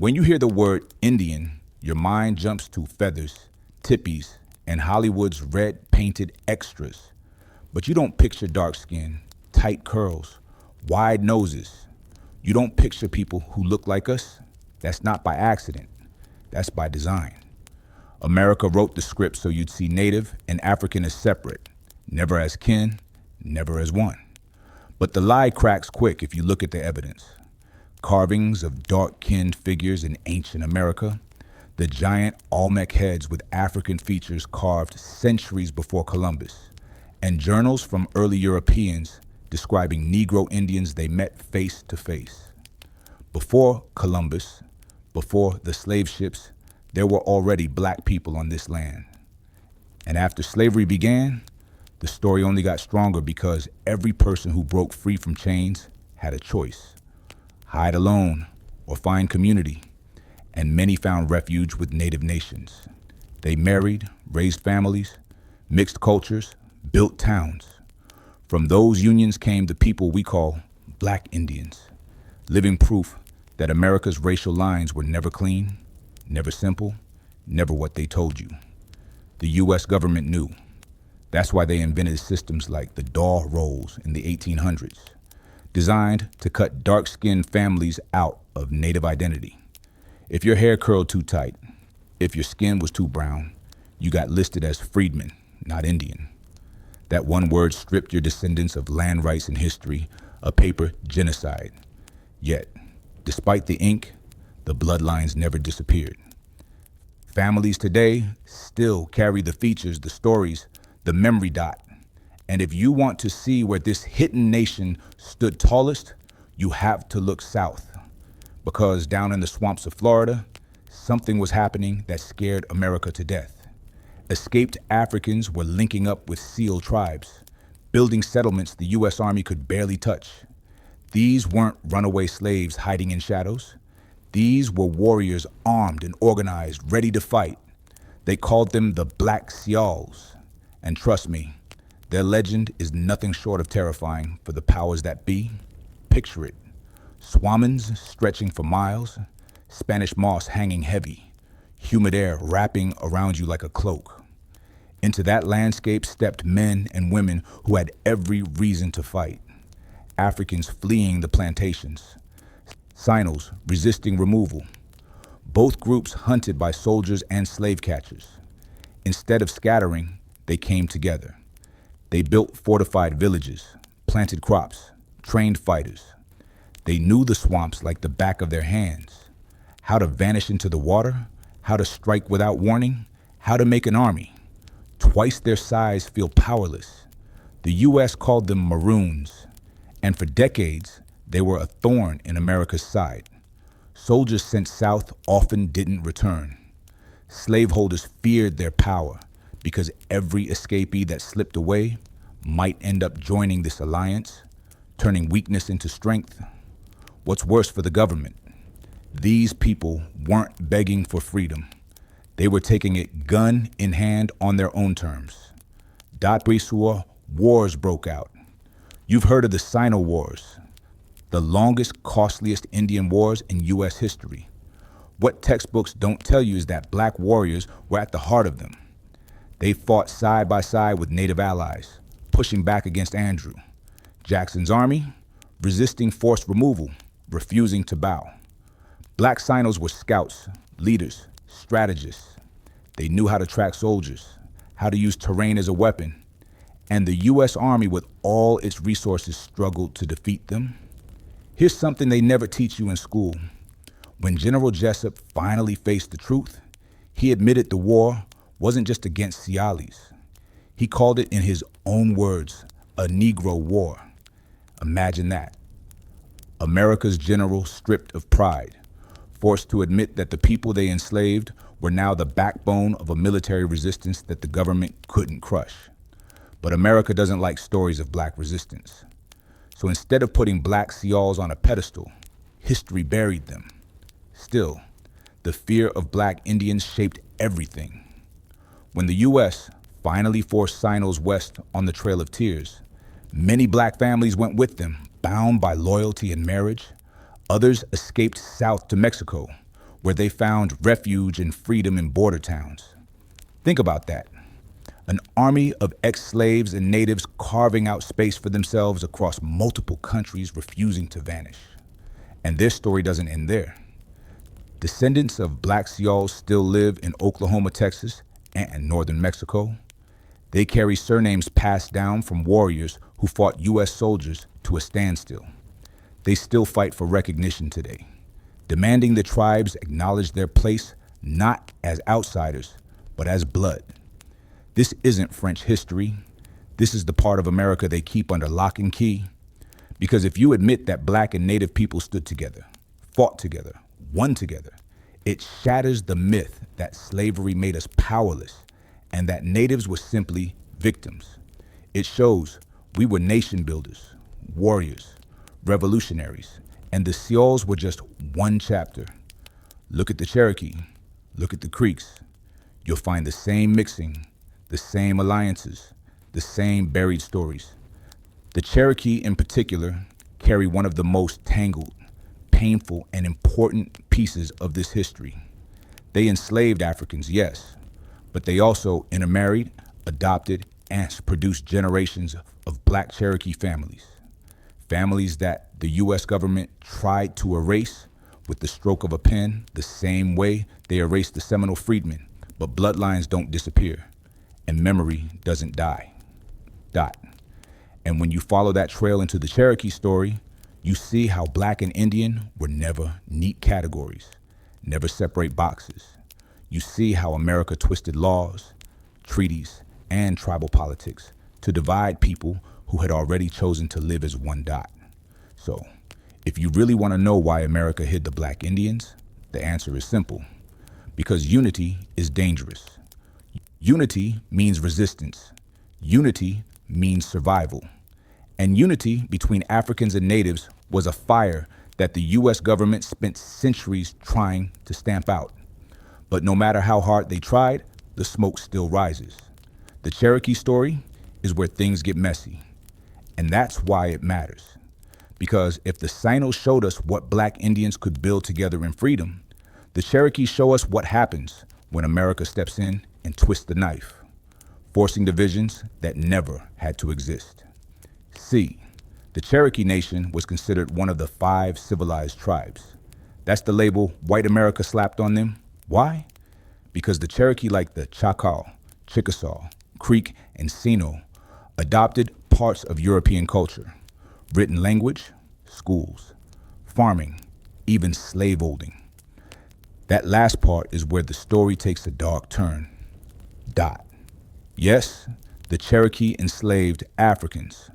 When you hear the word Indian, your mind jumps to feathers, tippies, and Hollywood's red-painted extras. But you don't picture dark skin, tight curls, wide noses. You don't picture people who look like us. That's not by accident. That's by design. America wrote the script so you'd see Native and African as separate, never as kin, never as one. But the lie cracks quick if you look at the evidence. Carvings of dark-skinned figures in ancient America, the giant Olmec heads with African features carved centuries before Columbus, and journals from early Europeans describing Negro Indians they met face to face. Before Columbus, before the slave ships, there were already black people on this land. And after slavery began, the story only got stronger because every person who broke free from chains had a choice: hide alone or find community. And many found refuge with native nations. They married, raised families, mixed cultures, built towns. From those unions came the people we call Black Indians, living proof that America's racial lines were never clean, never simple, never what they told you. The U.S. government knew. That's why they invented systems like the Dawes Rolls in the 1800s, designed to cut dark-skinned families out of native identity. If your hair curled too tight, if your skin was too brown, you got listed as freedman, not Indian. That one word stripped your descendants of land rights and history, a paper genocide. Yet, despite the ink, the bloodlines never disappeared. Families today still carry the features, the stories, the memory dot. And if you want to see where this hidden nation stood tallest, you have to look south. Because down in the swamps of Florida, something was happening that scared America to death. Escaped Africans were linking up with Seal tribes, building settlements the U.S. Army could barely touch. These weren't runaway slaves hiding in shadows. These were warriors armed and organized, ready to fight. They called them the Black Seminoles. And trust me, their legend is nothing short of terrifying for the powers that be. Picture it. Swamins stretching for miles, Spanish moss hanging heavy, humid air wrapping around you like a cloak. Into that landscape stepped men and women who had every reason to fight. Africans fleeing the plantations, Seminoles resisting removal, both groups hunted by soldiers and slave catchers. Instead of scattering, they came together. They built fortified villages, planted crops, trained fighters. They knew the swamps like the back of their hands, how to vanish into the water, how to strike without warning, how to make an army. Twice their size feel powerless. The U.S. called them Maroons, and for decades, they were a thorn in America's side. Soldiers sent south often didn't return. Slaveholders feared their power because every escapee that slipped away might end up joining this alliance, turning weakness into strength. What's worse for the government? These people weren't begging for freedom. They were taking it gun in hand on their own terms. D'Après wars broke out. You've heard of the Sino Wars, the longest, costliest Indian wars in U.S. history. What textbooks don't tell you is that black warriors were at the heart of them. They fought side by side with Native allies, pushing back against Andrew. Jackson's army, resisting forced removal, refusing to bow. Black Seminoles were scouts, leaders, strategists. They knew how to track soldiers, how to use terrain as a weapon, and the U.S. Army, with all its resources, struggled to defeat them. Here's something they never teach you in school. When General Jessup finally faced the truth, he admitted the war wasn't just against Cialis. He called it, in his own words, a Negro war. Imagine that. America's general stripped of pride, forced to admit that the people they enslaved were now the backbone of a military resistance that the government couldn't crush. But America doesn't like stories of black resistance. So instead of putting Black Seminoles on a pedestal, history buried them. Still, the fear of black Indians shaped everything. When the U.S. finally forced Seminoles west on the Trail of Tears, many black families went with them, bound by loyalty and marriage. Others escaped south to Mexico, where they found refuge and freedom in border towns. Think about that. An army of ex-slaves and natives carving out space for themselves across multiple countries, refusing to vanish. And their story doesn't end there. Descendants of Black Seminoles still live in Oklahoma, Texas, and northern Mexico. They carry surnames passed down from warriors who fought U.S. soldiers to a standstill. They still fight for recognition today, demanding the tribes acknowledge their place not as outsiders, but as blood. This isn't French history. This is the part of America they keep under lock and key. Because if you admit that Black and Native people stood together, fought together, won together, it shatters the myth that slavery made us powerless and that natives were simply victims. It shows we were nation builders, warriors, revolutionaries, and the Seminoles were just one chapter. Look at the Cherokee, look at the Creeks. You'll find the same mixing, the same alliances, the same buried stories. The Cherokee in particular carry one of the most tangled, painful, and important pieces of this history. They enslaved Africans, yes, but they also intermarried, adopted, and produced generations of Black Cherokee families. Families that the U.S. government tried to erase with the stroke of a pen the same way they erased the Seminole freedmen, but bloodlines don't disappear, and memory doesn't die. Dot. And when you follow that trail into the Cherokee story, you see how Black and Indian were never neat categories, never separate boxes. You see how America twisted laws, treaties, and tribal politics to divide people who had already chosen to live as one dot. So, if you really want to know why America hid the Black Indians, the answer is simple. Because unity is dangerous. Unity means resistance. Unity means survival. And unity between Africans and natives was a fire that the U.S. government spent centuries trying to stamp out. But no matter how hard they tried, the smoke still rises. The Cherokee story is where things get messy. And that's why it matters. Because if the Seminoles showed us what Black Indians could build together in freedom, the Cherokee show us what happens when America steps in and twists the knife, forcing divisions that never had to exist. C, the Cherokee Nation was considered one of the 5 civilized tribes. That's the label white America slapped on them. Why? Because the Cherokee, like the Choctaw, Chickasaw, Creek, and Seminole, adopted parts of European culture, written language, schools, farming, even slave holding. That last part is where the story takes a dark turn. Dot. Yes, the Cherokee enslaved Africans.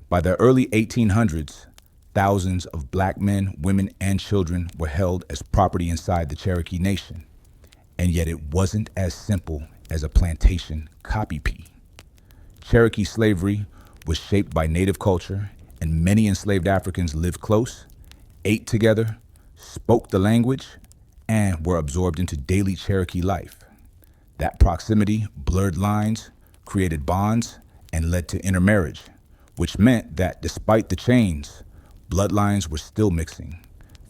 By the early 1800s, thousands of Black men, women, and children were held as property inside the Cherokee Nation. And yet it wasn't as simple as a plantation copy pea. Cherokee slavery was shaped by native culture, and many enslaved Africans lived close, ate together, spoke the language, and were absorbed into daily Cherokee life. That proximity blurred lines, created bonds, and led to intermarriage, which meant that despite the chains, bloodlines were still mixing,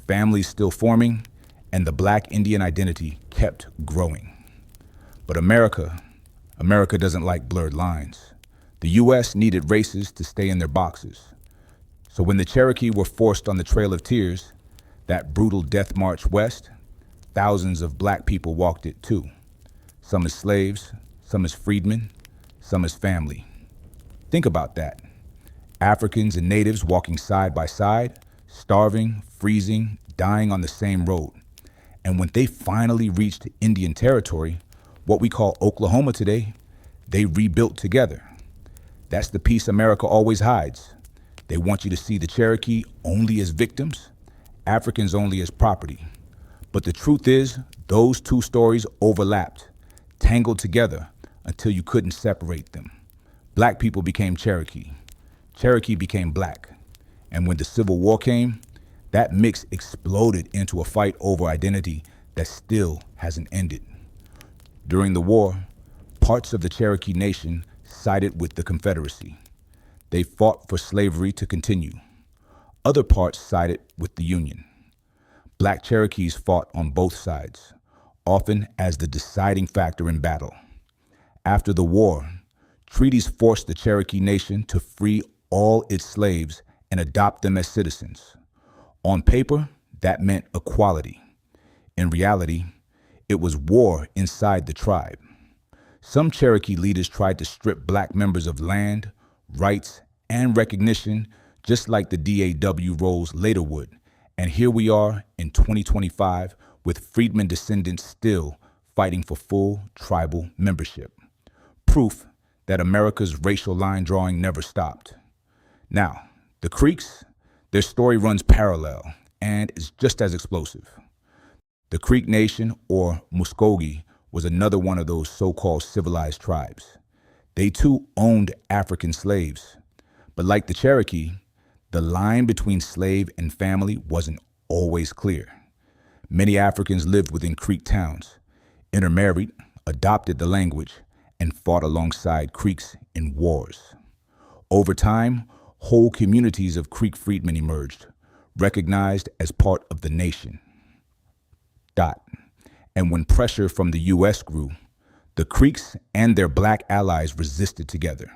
families still forming, and the Black Indian identity kept growing. But America doesn't like blurred lines. The U.S. needed races to stay in their boxes. So when the Cherokee were forced on the Trail of Tears, that brutal death march west, thousands of Black people walked it too. Some as slaves, some as freedmen, some as family. Think about that. Africans and natives walking side by side, starving, freezing, dying on the same road. And when they finally reached Indian territory, what we call Oklahoma today, they rebuilt together. That's the piece America always hides. They want you to see the Cherokee only as victims, Africans only as property. But the truth is, those two stories overlapped, tangled together until you couldn't separate them. Black people became Cherokee. Cherokee became Black. And when the Civil War came, that mix exploded into a fight over identity that still hasn't ended. During the war, parts of the Cherokee Nation sided with the Confederacy. They fought for slavery to continue. Other parts sided with the Union. Black Cherokees fought on both sides, often as the deciding factor in battle. After the war, treaties forced the Cherokee Nation to free all its slaves and adopt them as citizens. On paper, that meant equality. In reality, it was war inside the tribe. Some Cherokee leaders tried to strip black members of land, rights, and recognition, just like the Dawes Rolls later would. And here we are in 2025 with freedmen descendants still fighting for full tribal membership. Proof that America's racial line drawing never stopped. Now, the Creeks, their story runs parallel and is just as explosive. The Creek Nation, or Muskogee, was another one of those so-called civilized tribes. They too owned African slaves. But like the Cherokee, the line between slave and family wasn't always clear. Many Africans lived within Creek towns, intermarried, adopted the language, and fought alongside Creeks in wars. Over time, whole communities of Creek freedmen emerged, recognized as part of the nation. And when pressure from the U.S. grew, the Creeks and their black allies resisted together.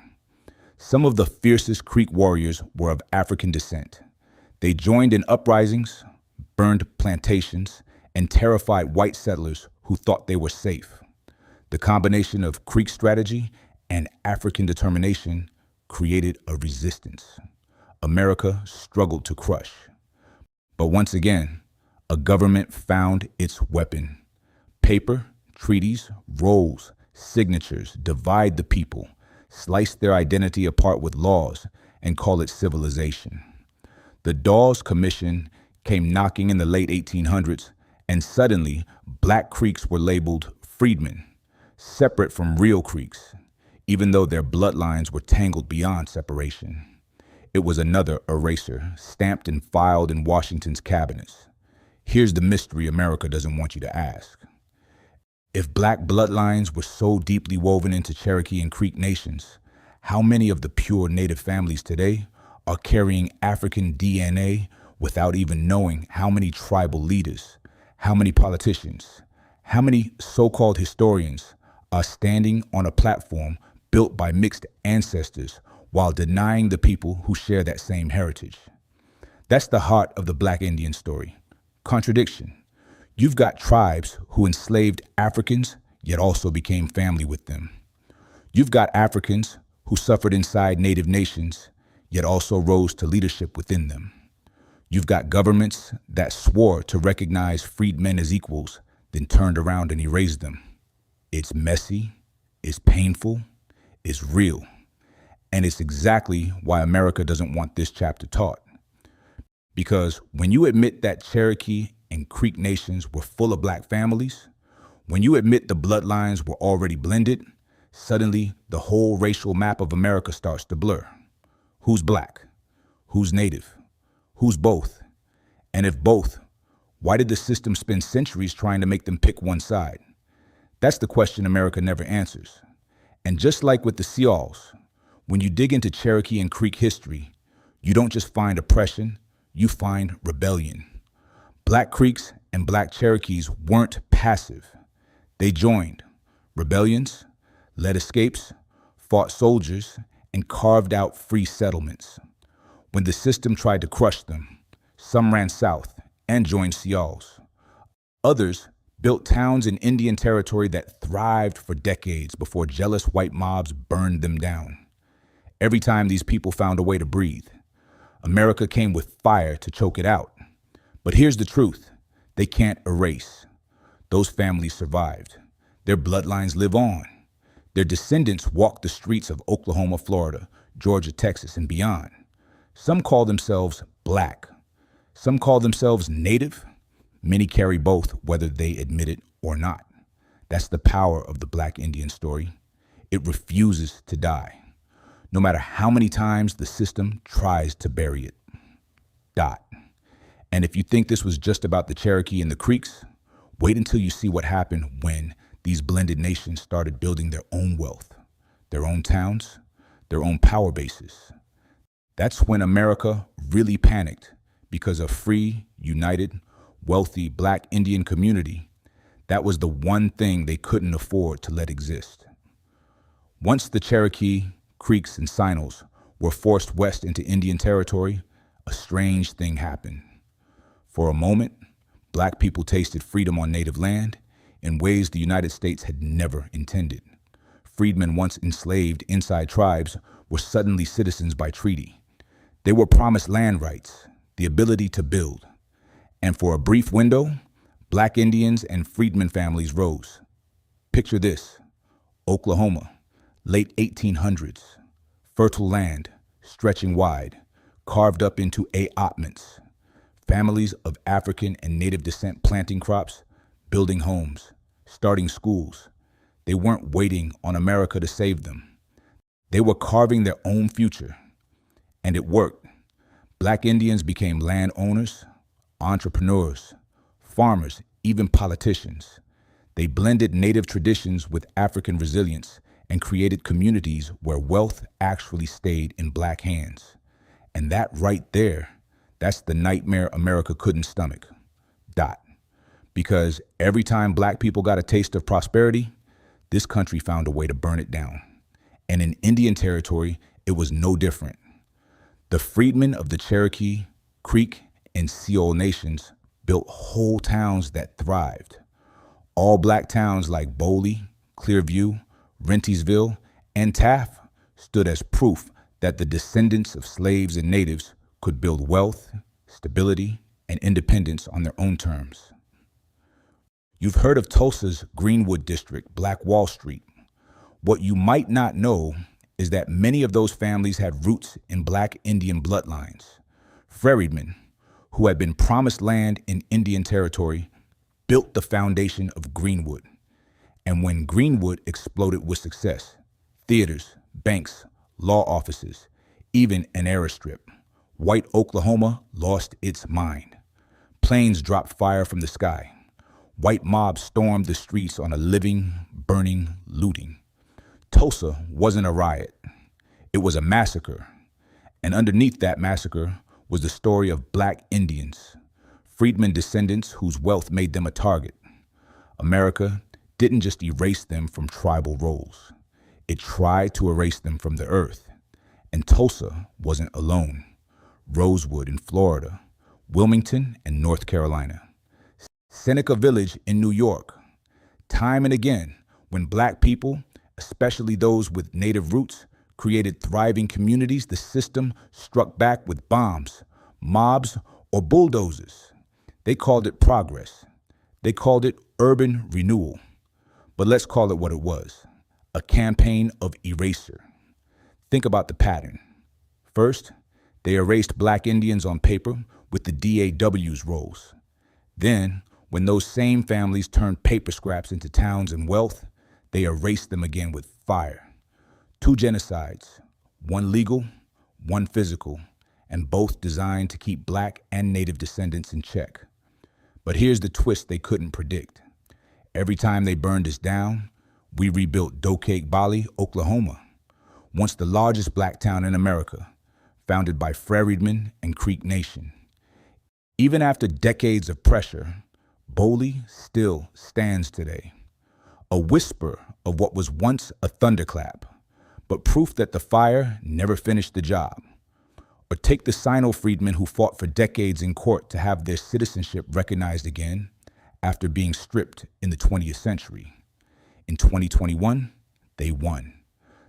Some of the fiercest Creek warriors were of African descent. They joined in uprisings, burned plantations, and terrified white settlers who thought they were safe. The combination of Creek strategy and African determination created a resistance America struggled to crush. But once again, a government found its weapon. Paper, treaties, rolls, signatures divide the people, slice their identity apart with laws, and call it civilization. The Dawes Commission came knocking in the late 1800s, and suddenly Black Creeks were labeled freedmen, separate from real Creeks, even though their bloodlines were tangled beyond separation. It was another eraser, stamped and filed in Washington's cabinets. Here's the mystery America doesn't want you to ask. If black bloodlines were so deeply woven into Cherokee and Creek nations, how many of the pure native families today are carrying African DNA without even knowing how many tribal leaders, how many politicians, how many so-called historians are standing on a platform built by mixed ancestors while denying the people who share that same heritage? That's the heart of the Black Indian story. Contradiction. You've got tribes who enslaved Africans, yet also became family with them. You've got Africans who suffered inside native nations, yet also rose to leadership within them. You've got governments that swore to recognize freedmen as equals, then turned around and erased them. It's messy, it's painful, it's real. And it's exactly why America doesn't want this chapter taught. Because when you admit that Cherokee and Creek nations were full of black families, when you admit the bloodlines were already blended, suddenly the whole racial map of America starts to blur. Who's black? Who's native? Who's both? And if both, why did the system spend centuries trying to make them pick one side? That's the question America never answers. And just like with the Seals, when you dig into Cherokee and Creek history, you don't just find oppression, you find rebellion. Black Creeks and Black Cherokees weren't passive. They joined rebellions, led escapes, fought soldiers, and carved out free settlements. When the system tried to crush them, some ran south and joined Seals. Others built towns in Indian territory that thrived for decades before jealous white mobs burned them down. Every time these people found a way to breathe, America came with fire to choke it out. But here's the truth. They can't erase. Those families survived. Their bloodlines live on. Their descendants walk the streets of Oklahoma, Florida, Georgia, Texas, and beyond. Some call themselves Black. Some call themselves Native. Many carry both, whether they admit it or not. That's the power of the Black Indian story. It refuses to die, no matter how many times the system tries to bury it. And if you think this was just about the Cherokee and the Creeks, wait until you see what happened when these blended nations started building their own wealth, their own towns, their own power bases. That's when America really panicked, because a free, united, wealthy Black Indian community, that was the one thing they couldn't afford to let exist. Once the Cherokee, Creeks, and Seminoles were forced west into Indian territory, a strange thing happened. For a moment, Black people tasted freedom on native land in ways the United States had never intended. Freedmen once enslaved inside tribes were suddenly citizens by treaty. They were promised land rights, the ability to build. And for a brief window, Black Indians and freedmen families rose. Picture this: Oklahoma, late 1800s, fertile land, stretching wide, carved up into allotments. Families of African and native descent planting crops, building homes, starting schools. They weren't waiting on America to save them. They were carving their own future. And it worked. Black Indians became landowners, entrepreneurs, farmers, even politicians. They blended native traditions with African resilience and created communities where wealth actually stayed in Black hands. And that right there, that's the nightmare America couldn't stomach. Because every time Black people got a taste of prosperity, this country found a way to burn it down. And in Indian territory, it was no different. The freedmen of the Cherokee, Creek, and Seminole nations built whole towns that thrived. All Black towns like Boley, Clearview, Rentisville, and Taft stood as proof that the descendants of slaves and natives could build wealth, stability, and independence on their own terms. You've heard of Tulsa's Greenwood district, Black Wall Street. What you might not know is that many of those families had roots in Black Indian bloodlines. Freedmen, who had been promised land in Indian territory, built the foundation of Greenwood. And when Greenwood exploded with success, theaters, banks, law offices, even an airstrip, white Oklahoma lost its mind. Planes dropped fire from the sky. White mobs stormed the streets on a living, burning, looting. Tulsa wasn't a riot. It was a massacre. And underneath that massacre was the story of Black Indians, freedmen descendants whose wealth made them a target. America didn't just erase them from tribal roles. It tried to erase them from the earth. And Tulsa wasn't alone. Rosewood in Florida, Wilmington and North Carolina, Seneca Village in New York. Time and again, when Black people, especially those with native roots, created thriving communities, the system struck back with bombs, mobs, or bulldozers. They called it progress. They called it urban renewal. But let's call it what it was: a campaign of erasure. Think about the pattern. First, they erased Black Indians on paper with the Dawes Rolls. Then, when those same families turned paper scraps into towns and wealth, they erased them again with fire. 2 genocides, one legal, one physical, and both designed to keep Black and native descendants in check. But here's the twist they couldn't predict. Every time they burned us down, we rebuilt Doakake Valley, Oklahoma, once the largest Black town in America, founded by Freedmen and Creek Nation. Even after decades of pressure, Boley still stands today. A whisper of what was once a thunderclap, but proof that the fire never finished the job. Or take the Seminole freedmen who fought for decades in court to have their citizenship recognized again after being stripped in the 20th century. In 2021, they won.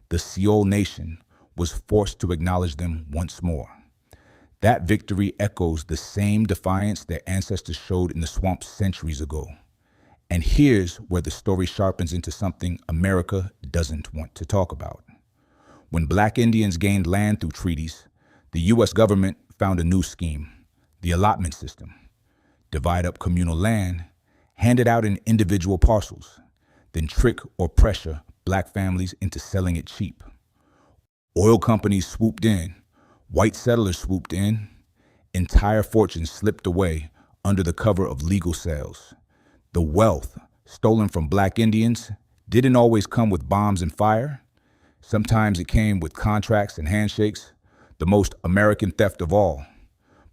The Seminole Nation was forced to acknowledge them once more. That victory echoes the same defiance their ancestors showed in the swamps centuries ago. And here's where the story sharpens into something America doesn't want to talk about. When Black Indians gained land through treaties, the U.S. government found a new scheme, the allotment system. Divide up communal land, hand it out in individual parcels, then trick or pressure Black families into selling it cheap. Oil companies swooped in, white settlers swooped in, entire fortunes slipped away under the cover of legal sales. The wealth stolen from Black Indians didn't always come with bombs and fire. Sometimes it came with contracts and handshakes, the most American theft of all.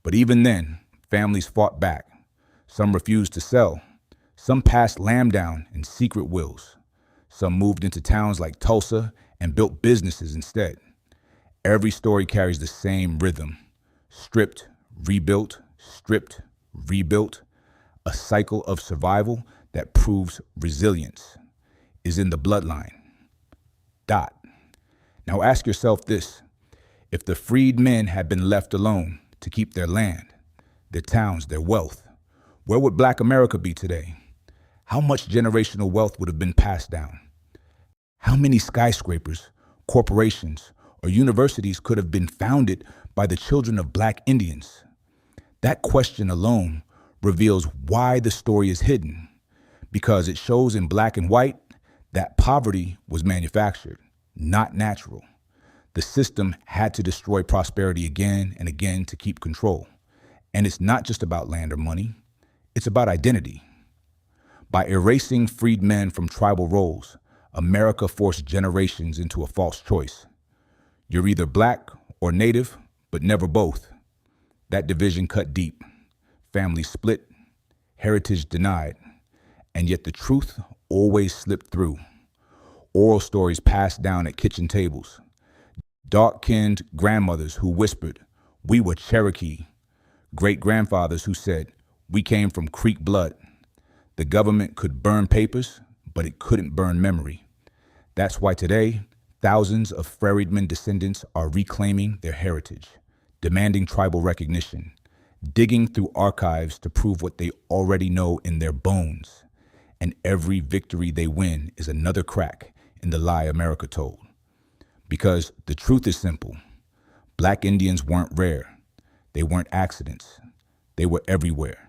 But even then, families fought back. Some refused to sell. Some passed land down in secret wills. Some moved into towns like Tulsa and built businesses instead. Every story carries the same rhythm. Stripped, rebuilt, a cycle of survival that proves resilience is in the bloodline. Dot. Now ask yourself this. If the freed men had been left alone to keep their land, their towns, their wealth, where would Black America be today? How much generational wealth would have been passed down? How many skyscrapers, corporations, or universities could have been founded by the children of Black Indians? That question alone reveals why the story is hidden, because it shows in black and white that poverty was manufactured, not natural. The system had to destroy prosperity again and again to keep control. And it's not just about land or money, it's about identity. By erasing freed men from tribal roles, America forced generations into a false choice. You're either Black or Native, but never both. That division cut deep, families split, heritage denied, and yet the truth always slipped through. Oral stories passed down at kitchen tables. Dark-skinned grandmothers who whispered, "We were Cherokee." Great-grandfathers who said, "We came from Creek blood." The government could burn papers, but it couldn't burn memory. That's why today, thousands of freedmen descendants are reclaiming their heritage, demanding tribal recognition, digging through archives to prove what they already know in their bones. And every victory they win is another crack in the lie America told. Because the truth is simple. Black Indians weren't rare. They weren't accidents. They were everywhere.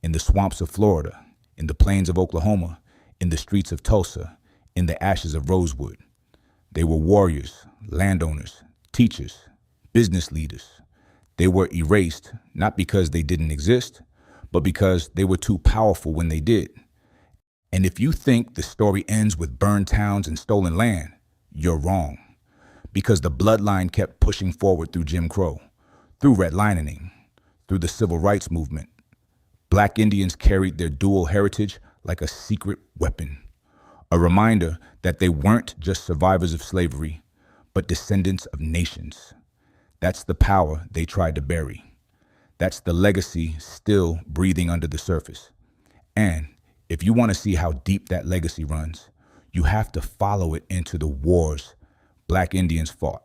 In the swamps of Florida, in the plains of Oklahoma, in the streets of Tulsa, in the ashes of Rosewood. They were warriors, landowners, teachers, business leaders. They were erased, not because they didn't exist, but because they were too powerful when they did. And if you think the story ends with burned towns and stolen land, you're wrong. Because the bloodline kept pushing forward through Jim Crow, through redlining, through the civil rights movement. Black Indians carried their dual heritage like a secret weapon, a reminder that they weren't just survivors of slavery, but descendants of nations. That's the power they tried to bury. That's the legacy still breathing under the surface. And if you want to see how deep that legacy runs, you have to follow it into the wars Black Indians fought,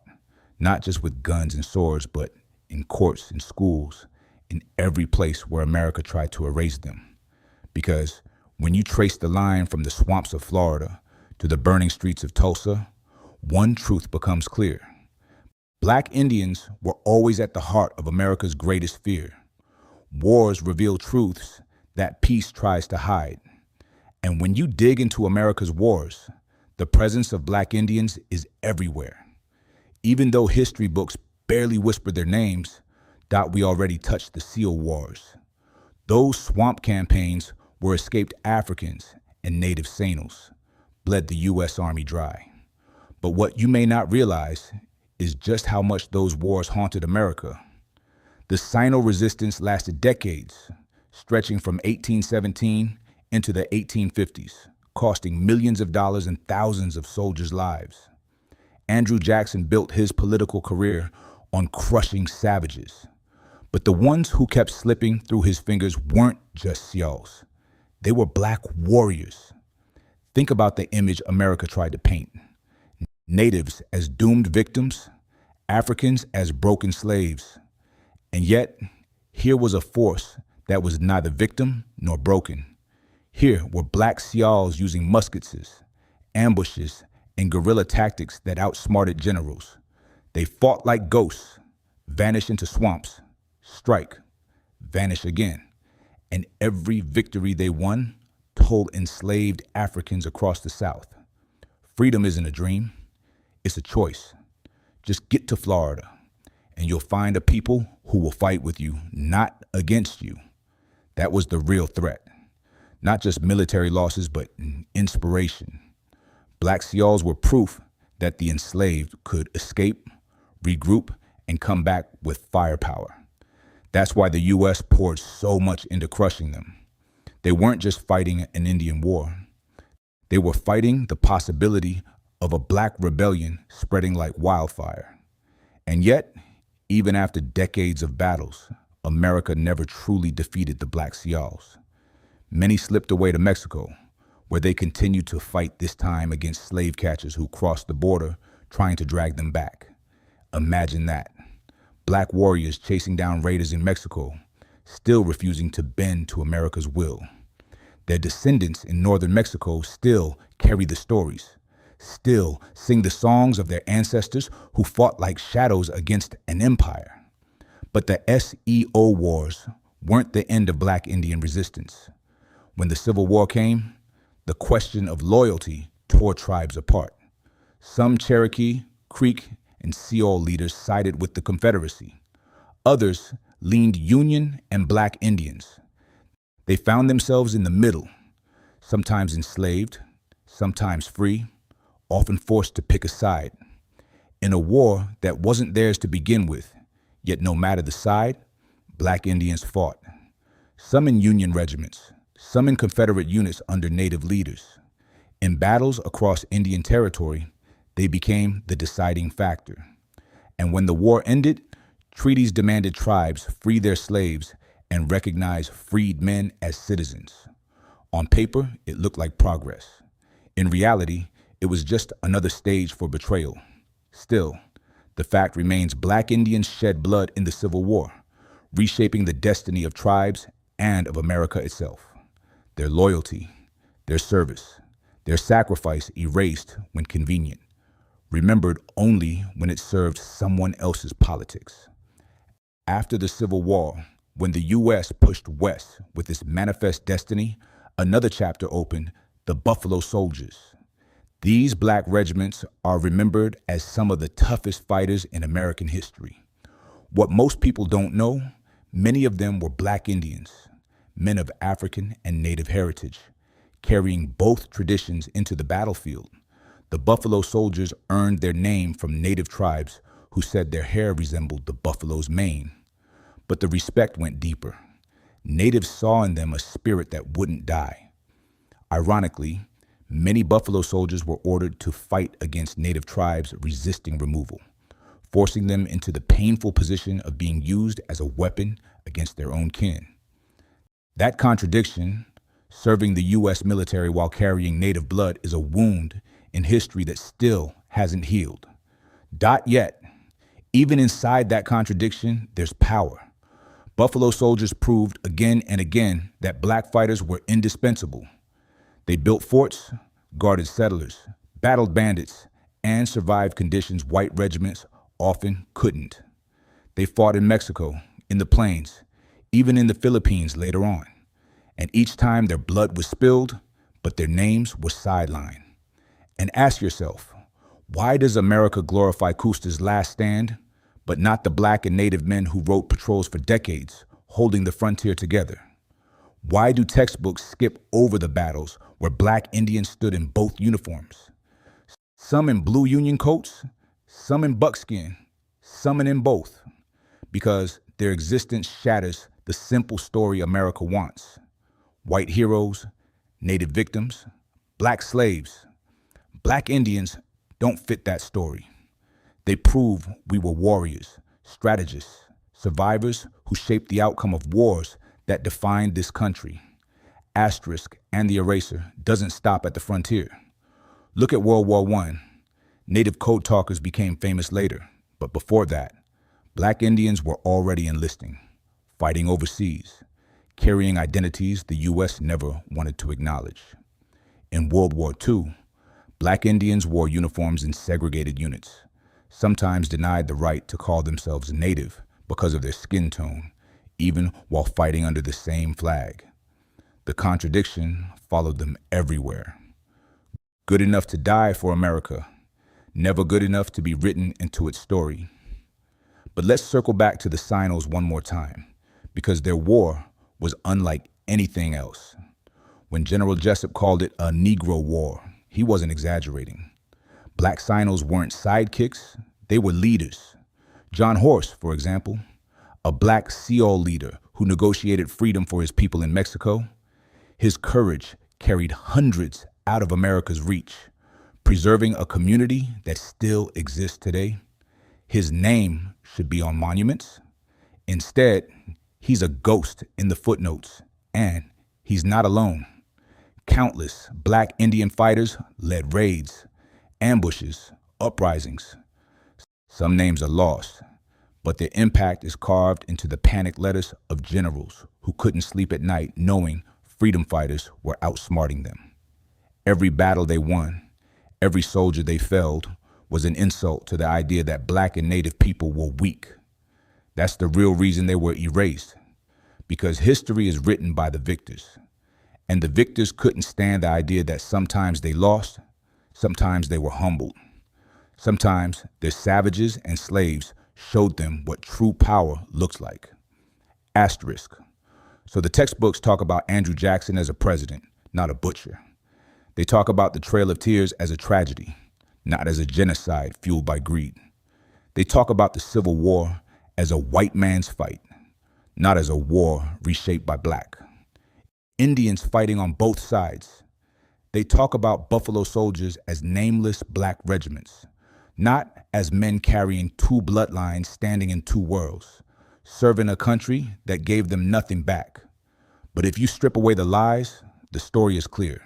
not just with guns and swords, but in courts, in schools, in every place where America tried to erase them. Because when you trace the line from the swamps of Florida to the burning streets of Tulsa, one truth becomes clear. Black Indians were always at the heart of America's greatest fear. Wars reveal truths that peace tries to hide. And when you dig into America's wars, the presence of Black Indians is everywhere. Even though history books barely whisper their names, we already touched the Seal Wars. Those swamp campaigns where escaped Africans and native Seminoles bled the U.S. Army dry. But what you may not realize is just how much those wars haunted America. The Sino resistance lasted decades, stretching from 1817 into the 1850s, costing millions of dollars and thousands of soldiers' lives. Andrew Jackson built his political career on crushing savages. But the ones who kept slipping through his fingers weren't just Seals. They were Black warriors. Think about the image America tried to paint. Natives as doomed victims, Africans as broken slaves. And yet, here was a force that was neither victim nor broken. Here were Black Seals using muskets, ambushes, and guerrilla tactics that outsmarted generals. They fought like ghosts, vanish into swamps, strike, vanish again. And every victory they won told enslaved Africans across the South. Freedom isn't a dream, it's a choice. Just get to Florida, and you'll find a people who will fight with you, not against you. That was the real threat. Not just military losses, but inspiration. Black Seals were proof that the enslaved could escape, regroup, and come back with firepower. That's why the U.S. poured so much into crushing them. They weren't just fighting an Indian war. They were fighting the possibility of a black rebellion spreading like wildfire. And yet, even after decades of battles, America never truly defeated the Black Seals. Many slipped away to Mexico, where they continued to fight, this time against slave catchers who crossed the border trying to drag them back. Imagine that. Black warriors chasing down raiders in Mexico, still refusing to bend to America's will. Their descendants in northern Mexico still carry the stories, still sing the songs of their ancestors who fought like shadows against an empire. But the SEO wars weren't the end of Black Indian resistance. When the Civil War came, the question of loyalty tore tribes apart. Some Cherokee, Creek, and Seminole leaders sided with the Confederacy. Others leaned Union and Black Indians. They found themselves in the middle, sometimes enslaved, sometimes free, often forced to pick a side. In a war that wasn't theirs to begin with, yet no matter the side, Black Indians fought. Some in Union regiments, some in Confederate units under Native leaders. In battles across Indian territory, they became the deciding factor. And when the war ended, treaties demanded tribes free their slaves and recognize freed men as citizens. On paper, it looked like progress. In reality, it was just another stage for betrayal. Still, the fact remains Black Indians shed blood in the Civil War, reshaping the destiny of tribes and of America itself. Their loyalty, their service, their sacrifice erased when convenient, remembered only when it served someone else's politics. After the Civil War, when the U.S. pushed west with its manifest destiny, another chapter opened, the Buffalo Soldiers. These Black regiments are remembered as some of the toughest fighters in American history. What most people don't know, many of them were Black Indians, men of African and Native heritage, carrying both traditions into the battlefield. The Buffalo Soldiers earned their name from Native tribes who said their hair resembled the buffalo's mane. But the respect went deeper. Natives saw in them a spirit that wouldn't die. Ironically, many Buffalo Soldiers were ordered to fight against Native tribes resisting removal, forcing them into the painful position of being used as a weapon against their own kin. That contradiction, serving the U.S. military while carrying Native blood, is a wound in history that still hasn't healed. Yet, even inside that contradiction, there's power. Buffalo Soldiers proved again and again that Black fighters were indispensable. They built forts, guarded settlers, battled bandits, and survived conditions white regiments often couldn't. They fought in Mexico, in the plains, even in the Philippines later on. And each time their blood was spilled, but their names were sidelined. And ask yourself, why does America glorify Custer's last stand, but not the Black and Native men who rode patrols for decades, holding the frontier together? Why do textbooks skip over the battles where Black Indians stood in both uniforms? Some in blue Union coats, some in buckskin, some in both, because their existence shatters the simple story America wants. White heroes, Native victims, Black slaves. Black Indians don't fit that story. They prove we were warriors, strategists, survivors who shaped the outcome of wars that defined this country. Asterisk and the eraser doesn't stop at the frontier. Look at World War I. Native code talkers became famous later, but before that, Black Indians were already enlisting, fighting overseas, carrying identities the U.S. never wanted to acknowledge. In World War II, Black Indians wore uniforms in segregated units, sometimes denied the right to call themselves Native because of their skin tone, even while fighting under the same flag. The contradiction followed them everywhere. Good enough to die for America, never good enough to be written into its story. But let's circle back to the Seminoles one more time, because their war was unlike anything else. When General Jessup called it a Negro War, he wasn't exaggerating. Black Seminoles weren't sidekicks, they were leaders. John Horse, for example, a Black Seminole leader who negotiated freedom for his people in Mexico, His courage carried hundreds out of America's reach, preserving a community that still exists today. His name should be on monuments. Instead, he's a ghost in the footnotes, and he's not alone. Countless Black Indian fighters led raids, ambushes, uprisings. Some names are lost, but their impact is carved into the panic letters of generals who couldn't sleep at night knowing freedom fighters were outsmarting them. Every battle they won, every soldier they felled, was an insult to the idea that Black and Native people were weak. That's the real reason they were erased, because history is written by the victors. And the victors couldn't stand the idea that sometimes they lost, sometimes they were humbled. Sometimes their savages and slaves showed them what true power looks like. Asterisk. So the textbooks talk about Andrew Jackson as a president, not a butcher. They talk about the Trail of Tears as a tragedy, not as a genocide fueled by greed. They talk about the Civil War as a white man's fight, not as a war reshaped by Black. Indians fighting on both sides. They talk about Buffalo Soldiers as nameless Black regiments, not as men carrying two bloodlines standing in two worlds, serving a country that gave them nothing back. But if you strip away the lies, the story is clear.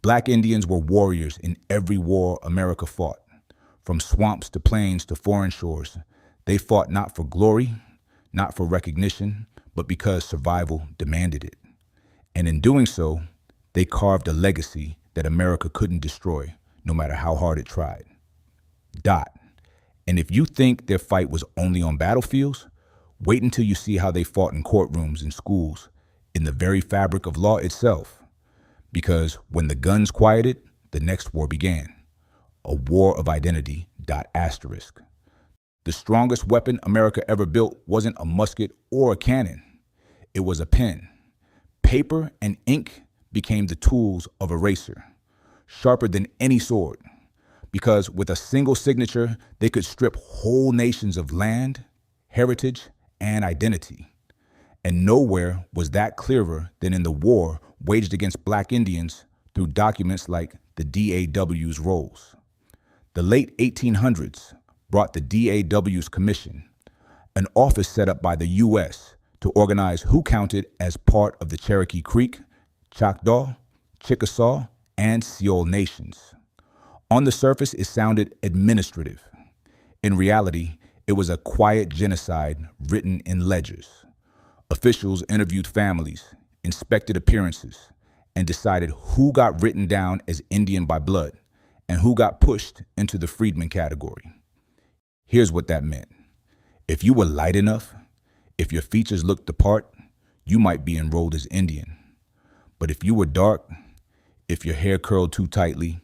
Black Indians were warriors in every war America fought. From swamps to plains to foreign shores, they fought not for glory, not for recognition, but because survival demanded it. And in doing so, they carved a legacy that America couldn't destroy, no matter how hard it tried. And if you think their fight was only on battlefields, wait until you see how they fought in courtrooms and schools, in the very fabric of law itself. Because when the guns quieted, the next war began. A war of identity. Asterisk. The strongest weapon America ever built wasn't a musket or a cannon. It was a pen. Paper and ink became the tools of erasure, sharper than any sword, because with a single signature, they could strip whole nations of land, heritage, and identity. And nowhere was that clearer than in the war waged against Black Indians through documents like the Dawes Rolls. The late 1800s brought the Dawes Commission, an office set up by the U.S. to organize who counted as part of the Cherokee Creek, Choctaw, Chickasaw, and Sioux nations. On the surface, it sounded administrative. In reality, it was a quiet genocide written in ledgers. Officials interviewed families, inspected appearances, and decided who got written down as Indian by blood and who got pushed into the freedmen category. Here's what that meant. If you were light enough, if your features looked the part, you might be enrolled as Indian. But if you were dark, if your hair curled too tightly,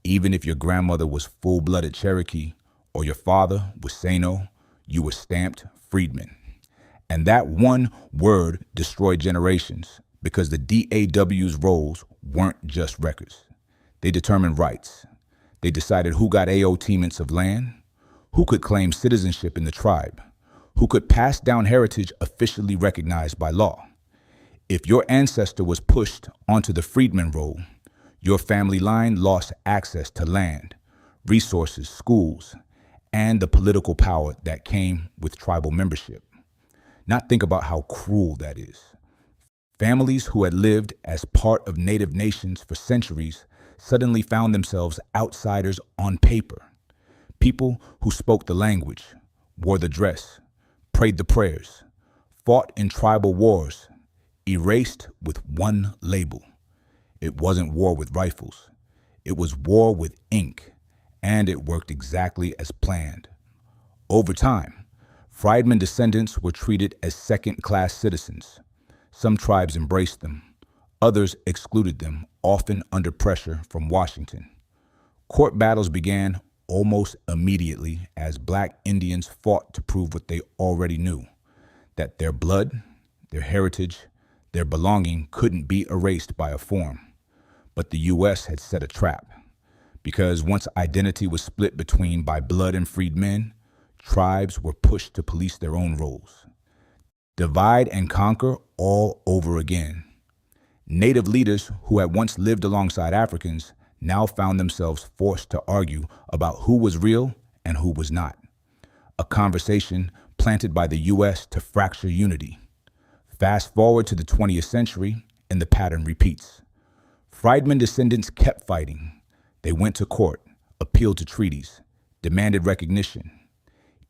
even if your grandmother was full-blooded Cherokee or your father was Sano, you were stamped freedman. And that one word destroyed generations because the Dawes Rolls weren't just records. They determined rights. They decided who got AO-teaments of land, who could claim citizenship in the tribe, who could pass down heritage officially recognized by law. If your ancestor was pushed onto the freedman roll, your family line lost access to land, resources, schools, and the political power that came with tribal membership. Now think about how cruel that is. Families who had lived as part of native nations for centuries suddenly found themselves outsiders on paper. People who spoke the language, wore the dress, prayed the prayers, fought in tribal wars, erased with one label. It wasn't war with rifles. It was war with ink, and it worked exactly as planned. Over time, freedmen descendants were treated as second-class citizens. Some tribes embraced them. Others excluded them, often under pressure from Washington. Court battles began almost immediately as Black Indians fought to prove what they already knew, that their blood, their heritage, their belonging couldn't be erased by a form. But the U.S. had set a trap, because once identity was split between by blood and freed men, tribes were pushed to police their own roles. Divide and conquer all over again. Native leaders who had once lived alongside Africans now found themselves forced to argue about who was real and who was not. A conversation planted by the U.S. to fracture unity. Fast forward to the 20th century, and the pattern repeats. Freedmen descendants kept fighting. They went to court, appealed to treaties, demanded recognition.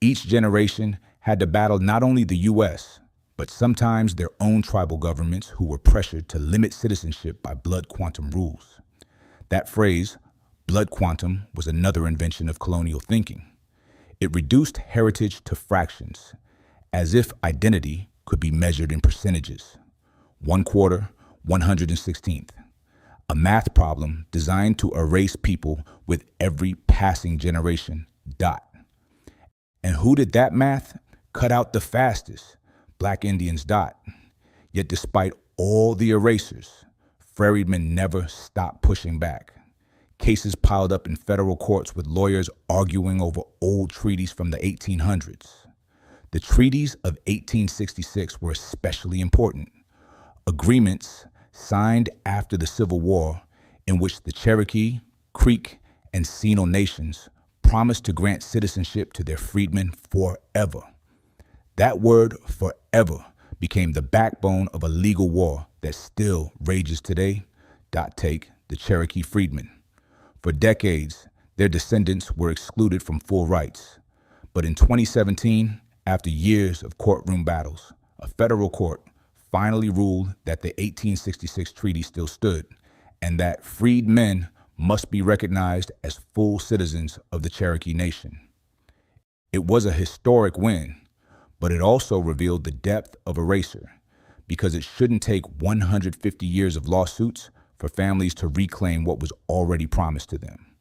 Each generation had to battle not only the U.S., but sometimes their own tribal governments who were pressured to limit citizenship by blood quantum rules. That phrase, blood quantum, was another invention of colonial thinking. It reduced heritage to fractions, as if identity could be measured in percentages. 1/4, 116th. A math problem designed to erase people with every passing generation, dot. And who did that math cut out the fastest? Black Indians, dot. Yet despite all the erasers, freedmen never stopped pushing back. Cases piled up in federal courts with lawyers arguing over old treaties from the 1800s. The treaties of 1866 were especially important. Agreements signed after the Civil War in which the Cherokee, Creek, and Seminole nations promised to grant citizenship to their freedmen forever. That word forever became the backbone of a legal war that still rages today. Take the Cherokee freedmen. For decades, their descendants were excluded from full rights. But in 2017, after years of courtroom battles, a federal court finally ruled that the 1866 treaty still stood and that freed men must be recognized as full citizens of the Cherokee Nation. It was a historic win, but it also revealed the depth of erasure, because it shouldn't take 150 years of lawsuits for families to reclaim what was already promised to them.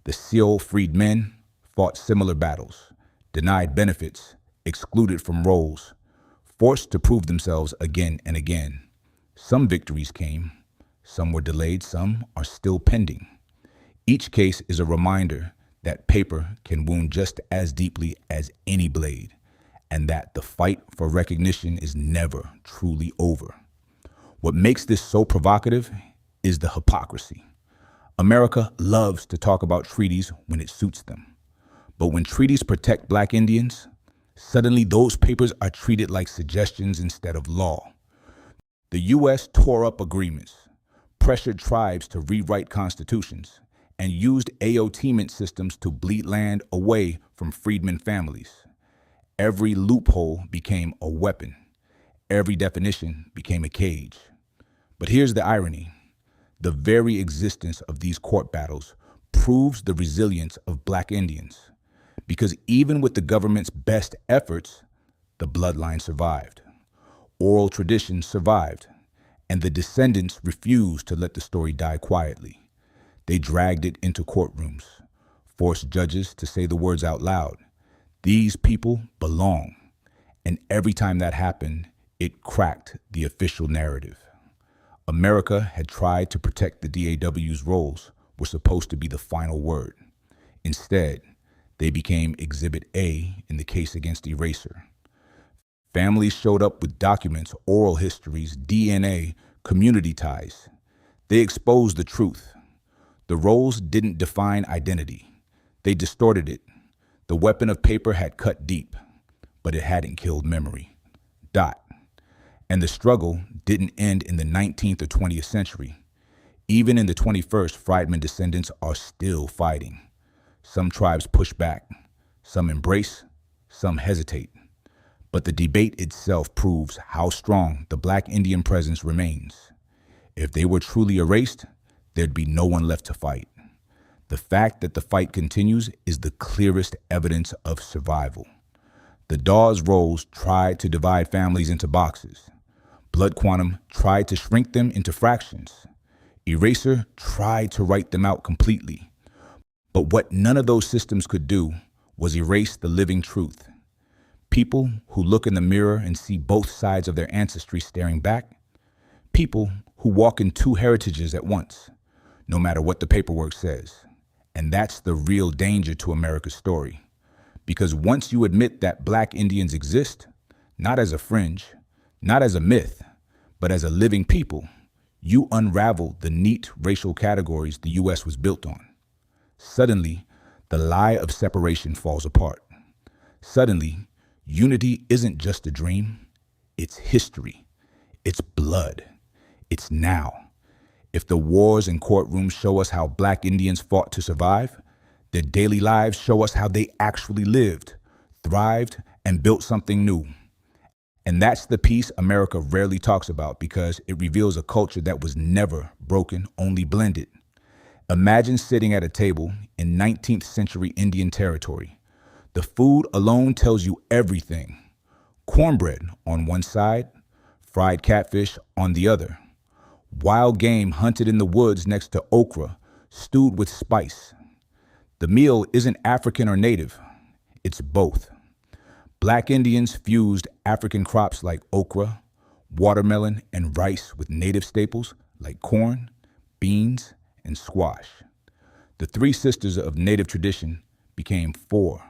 The Sioux freedmen fought similar battles, denied benefits, excluded from rolls, forced to prove themselves again and again. Some victories came, some were delayed, some are still pending. Each case is a reminder that paper can wound just as deeply as any blade, and that the fight for recognition is never truly over. What makes this so provocative is the hypocrisy. America loves to talk about treaties when it suits them. But when treaties protect Black Indians, suddenly those papers are treated like suggestions instead of law. The U.S. tore up agreements, pressured tribes to rewrite constitutions, and used AO-tenement systems to bleed land away from freedmen families. Every loophole became a weapon. Every definition became a cage. But here's the irony. The very existence of these court battles proves the resilience of Black Indians, because even with the government's best efforts, the bloodline survived. Oral traditions survived, and the descendants refused to let the story die quietly. They dragged it into courtrooms, forced judges to say the words out loud. These people belong. And every time that happened, it cracked the official narrative. America had tried to protect the DAW's roles were supposed to be the final word. Instead, they became Exhibit A in the case against Eraser. Families showed up with documents, oral histories, DNA, community ties. They exposed the truth. The roles didn't define identity. They distorted it. The weapon of paper had cut deep, but it hadn't killed memory. And the struggle didn't end in the 19th or 20th century. Even in the 21st, freedmen descendants are still fighting. Some tribes push back, some embrace, some hesitate. But the debate itself proves how strong the Black Indian presence remains. If they were truly erased, there'd be no one left to fight. The fact that the fight continues is the clearest evidence of survival. The Dawes Rolls tried to divide families into boxes. Blood quantum tried to shrink them into fractions. Eraser tried to write them out completely. But what none of those systems could do was erase the living truth. People who look in the mirror and see both sides of their ancestry staring back. People who walk in two heritages at once, no matter what the paperwork says. And that's the real danger to America's story. Because once you admit that Black Indians exist, not as a fringe, not as a myth, but as a living people, you unravel the neat racial categories the U.S. was built on. Suddenly, the lie of separation falls apart. Suddenly, unity isn't just a dream, it's history, it's blood, it's now. If the wars and courtrooms show us how Black Indians fought to survive, their daily lives show us how they actually lived, thrived, and built something new. And that's the piece America rarely talks about because it reveals a culture that was never broken, only blended. Imagine sitting at a table in 19th century Indian territory. The food alone tells you everything. Cornbread on one side, fried catfish on the other. Wild game hunted in the woods next to okra, stewed with spice. The meal isn't African or native, it's both. Black Indians fused African crops like okra, watermelon, and rice with native staples like corn, beans, and squash. The three sisters of native tradition became 4,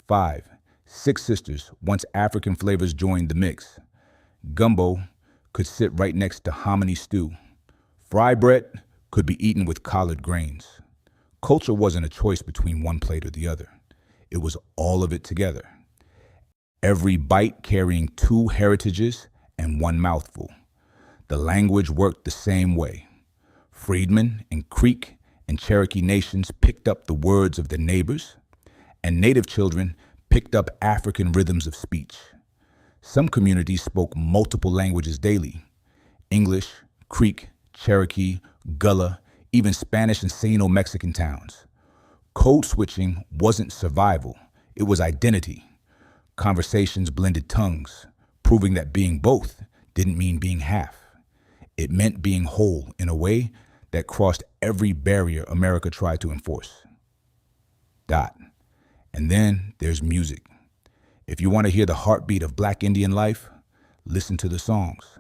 5, 6 sisters once African flavors joined the mix. Gumbo could sit right next to hominy stew. Fry bread could be eaten with collard greens. Culture wasn't a choice between one plate or the other. It was all of it together. Every bite carrying 2 heritages and 1 mouthful. The language worked the same way. Freedmen and Creek and Cherokee nations picked up the words of their neighbors, and native children picked up African rhythms of speech. Some communities spoke multiple languages daily: English, Creek, Cherokee, Gullah, even Spanish and Sino-Mexican towns. Code switching wasn't survival, it was identity. Conversations blended tongues, proving that being both didn't mean being half. It meant being whole in a way that crossed every barrier America tried to enforce. And then there's music. If you want to hear the heartbeat of Black Indian life, listen to the songs.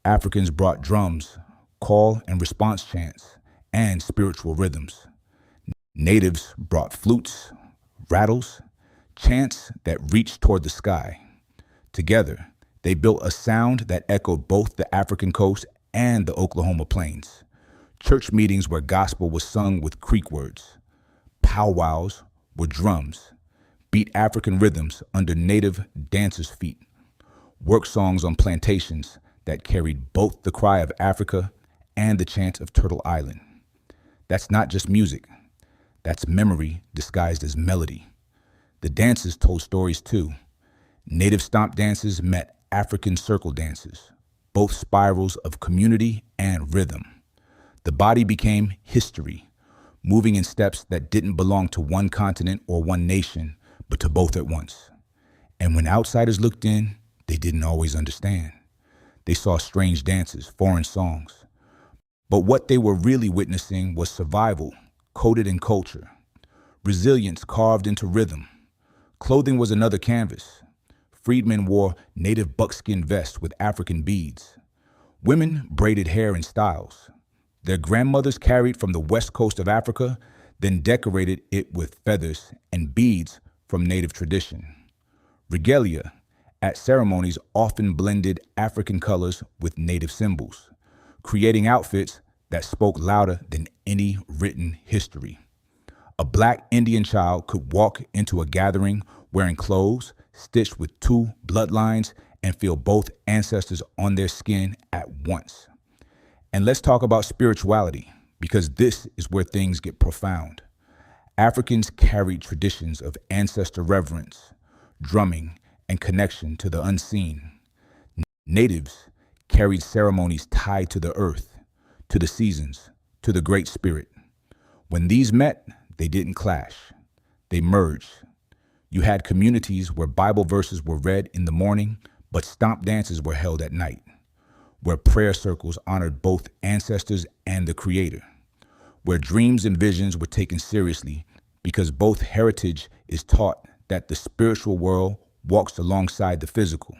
Africans brought drums, call and response chants, and spiritual rhythms. Natives brought flutes, rattles, chants that reached toward the sky. Together, they built a sound that echoed both the African coast and the Oklahoma plains. Church meetings where gospel was sung with Creek words. Powwows were drums, beat African rhythms under native dancers' feet. Work songs on plantations that carried both the cry of Africa and the chant of Turtle Island. That's not just music. That's memory disguised as melody. The dances told stories too. Native stomp dances met African circle dances, both spirals of community and rhythm. The body became history, moving in steps that didn't belong to one continent or one nation, but to both at once. And when outsiders looked in, they didn't always understand. They saw strange dances, foreign songs. But what they were really witnessing was survival, coded in culture. Resilience carved into rhythm. Clothing was another canvas. Freedmen wore native buckskin vests with African beads. Women braided hair in styles. Their grandmothers carried from the west coast of Africa, then decorated it with feathers and beads from native tradition. Regalia at ceremonies often blended African colors with native symbols, creating outfits that spoke louder than any written history. A Black Indian child could walk into a gathering wearing clothes stitched with 2 bloodlines and feel both ancestors on their skin at once. And let's talk about spirituality, because this is where things get profound. Africans carried traditions of ancestor reverence, drumming, and connection to the unseen. Natives carried ceremonies tied to the earth, to the seasons, to the Great Spirit. When these met, they didn't clash. They merged. You had communities where Bible verses were read in the morning, but stomp dances were held at night, where prayer circles honored both ancestors and the Creator, where dreams and visions were taken seriously because both heritage is taught that the spiritual world walks alongside the physical.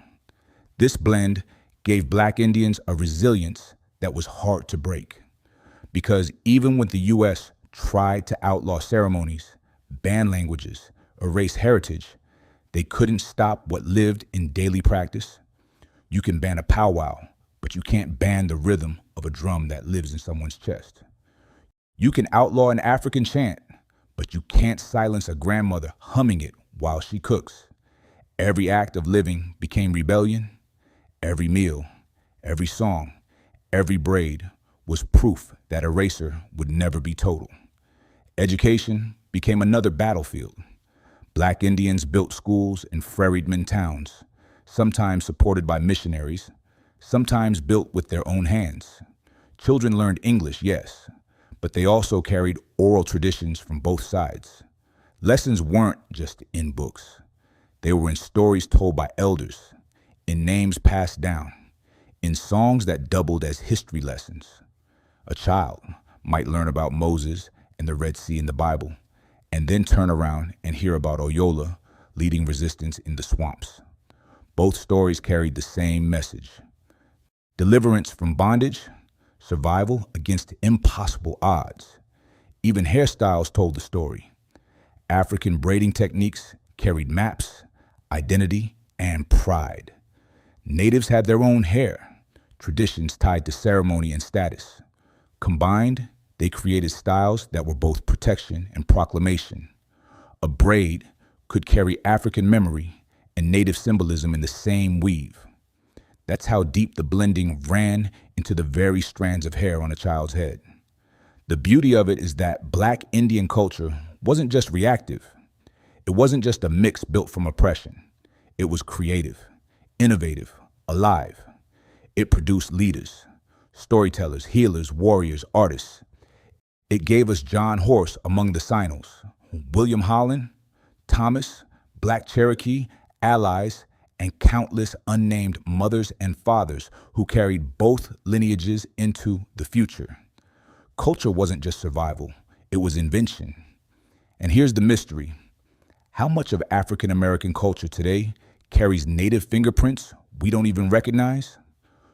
This blend gave Black Indians a resilience that was hard to break, because even when the U.S. tried to outlaw ceremonies, ban languages, erase heritage, they couldn't stop what lived in daily practice. You can ban a powwow, but you can't ban the rhythm of a drum that lives in someone's chest. You can outlaw an African chant, but you can't silence a grandmother humming it while she cooks. Every act of living became rebellion. Every meal, every song, every braid was proof that erasure would never be total. Education became another battlefield. Black Indians built schools in freedmen towns, sometimes supported by missionaries, sometimes built with their own hands. Children learned English, yes, but they also carried oral traditions from both sides. Lessons weren't just in books. They were in stories told by elders, in names passed down, in songs that doubled as history lessons. A child might learn about Moses and the Red Sea in the Bible, and then turn around and hear about Oyola leading resistance in the swamps. Both stories carried the same message: deliverance from bondage, survival against impossible odds. Even hairstyles told the story. African braiding techniques carried maps, identity, and pride. Natives had their own hair, traditions tied to ceremony and status. Combined, they created styles that were both protection and proclamation. A braid could carry African memory and native symbolism in the same weave. That's how deep the blending ran into the very strands of hair on a child's head. The beauty of it is that Black Indian culture wasn't just reactive. It wasn't just a mix built from oppression. It was creative, innovative, alive. It produced leaders, storytellers, healers, warriors, artists. It gave us John Horse among the Seminoles, William Holland, Thomas, Black Cherokee, allies, and countless unnamed mothers and fathers who carried both lineages into the future. Culture wasn't just survival, it was invention. And here's the mystery. How much of African American culture today carries native fingerprints we don't even recognize?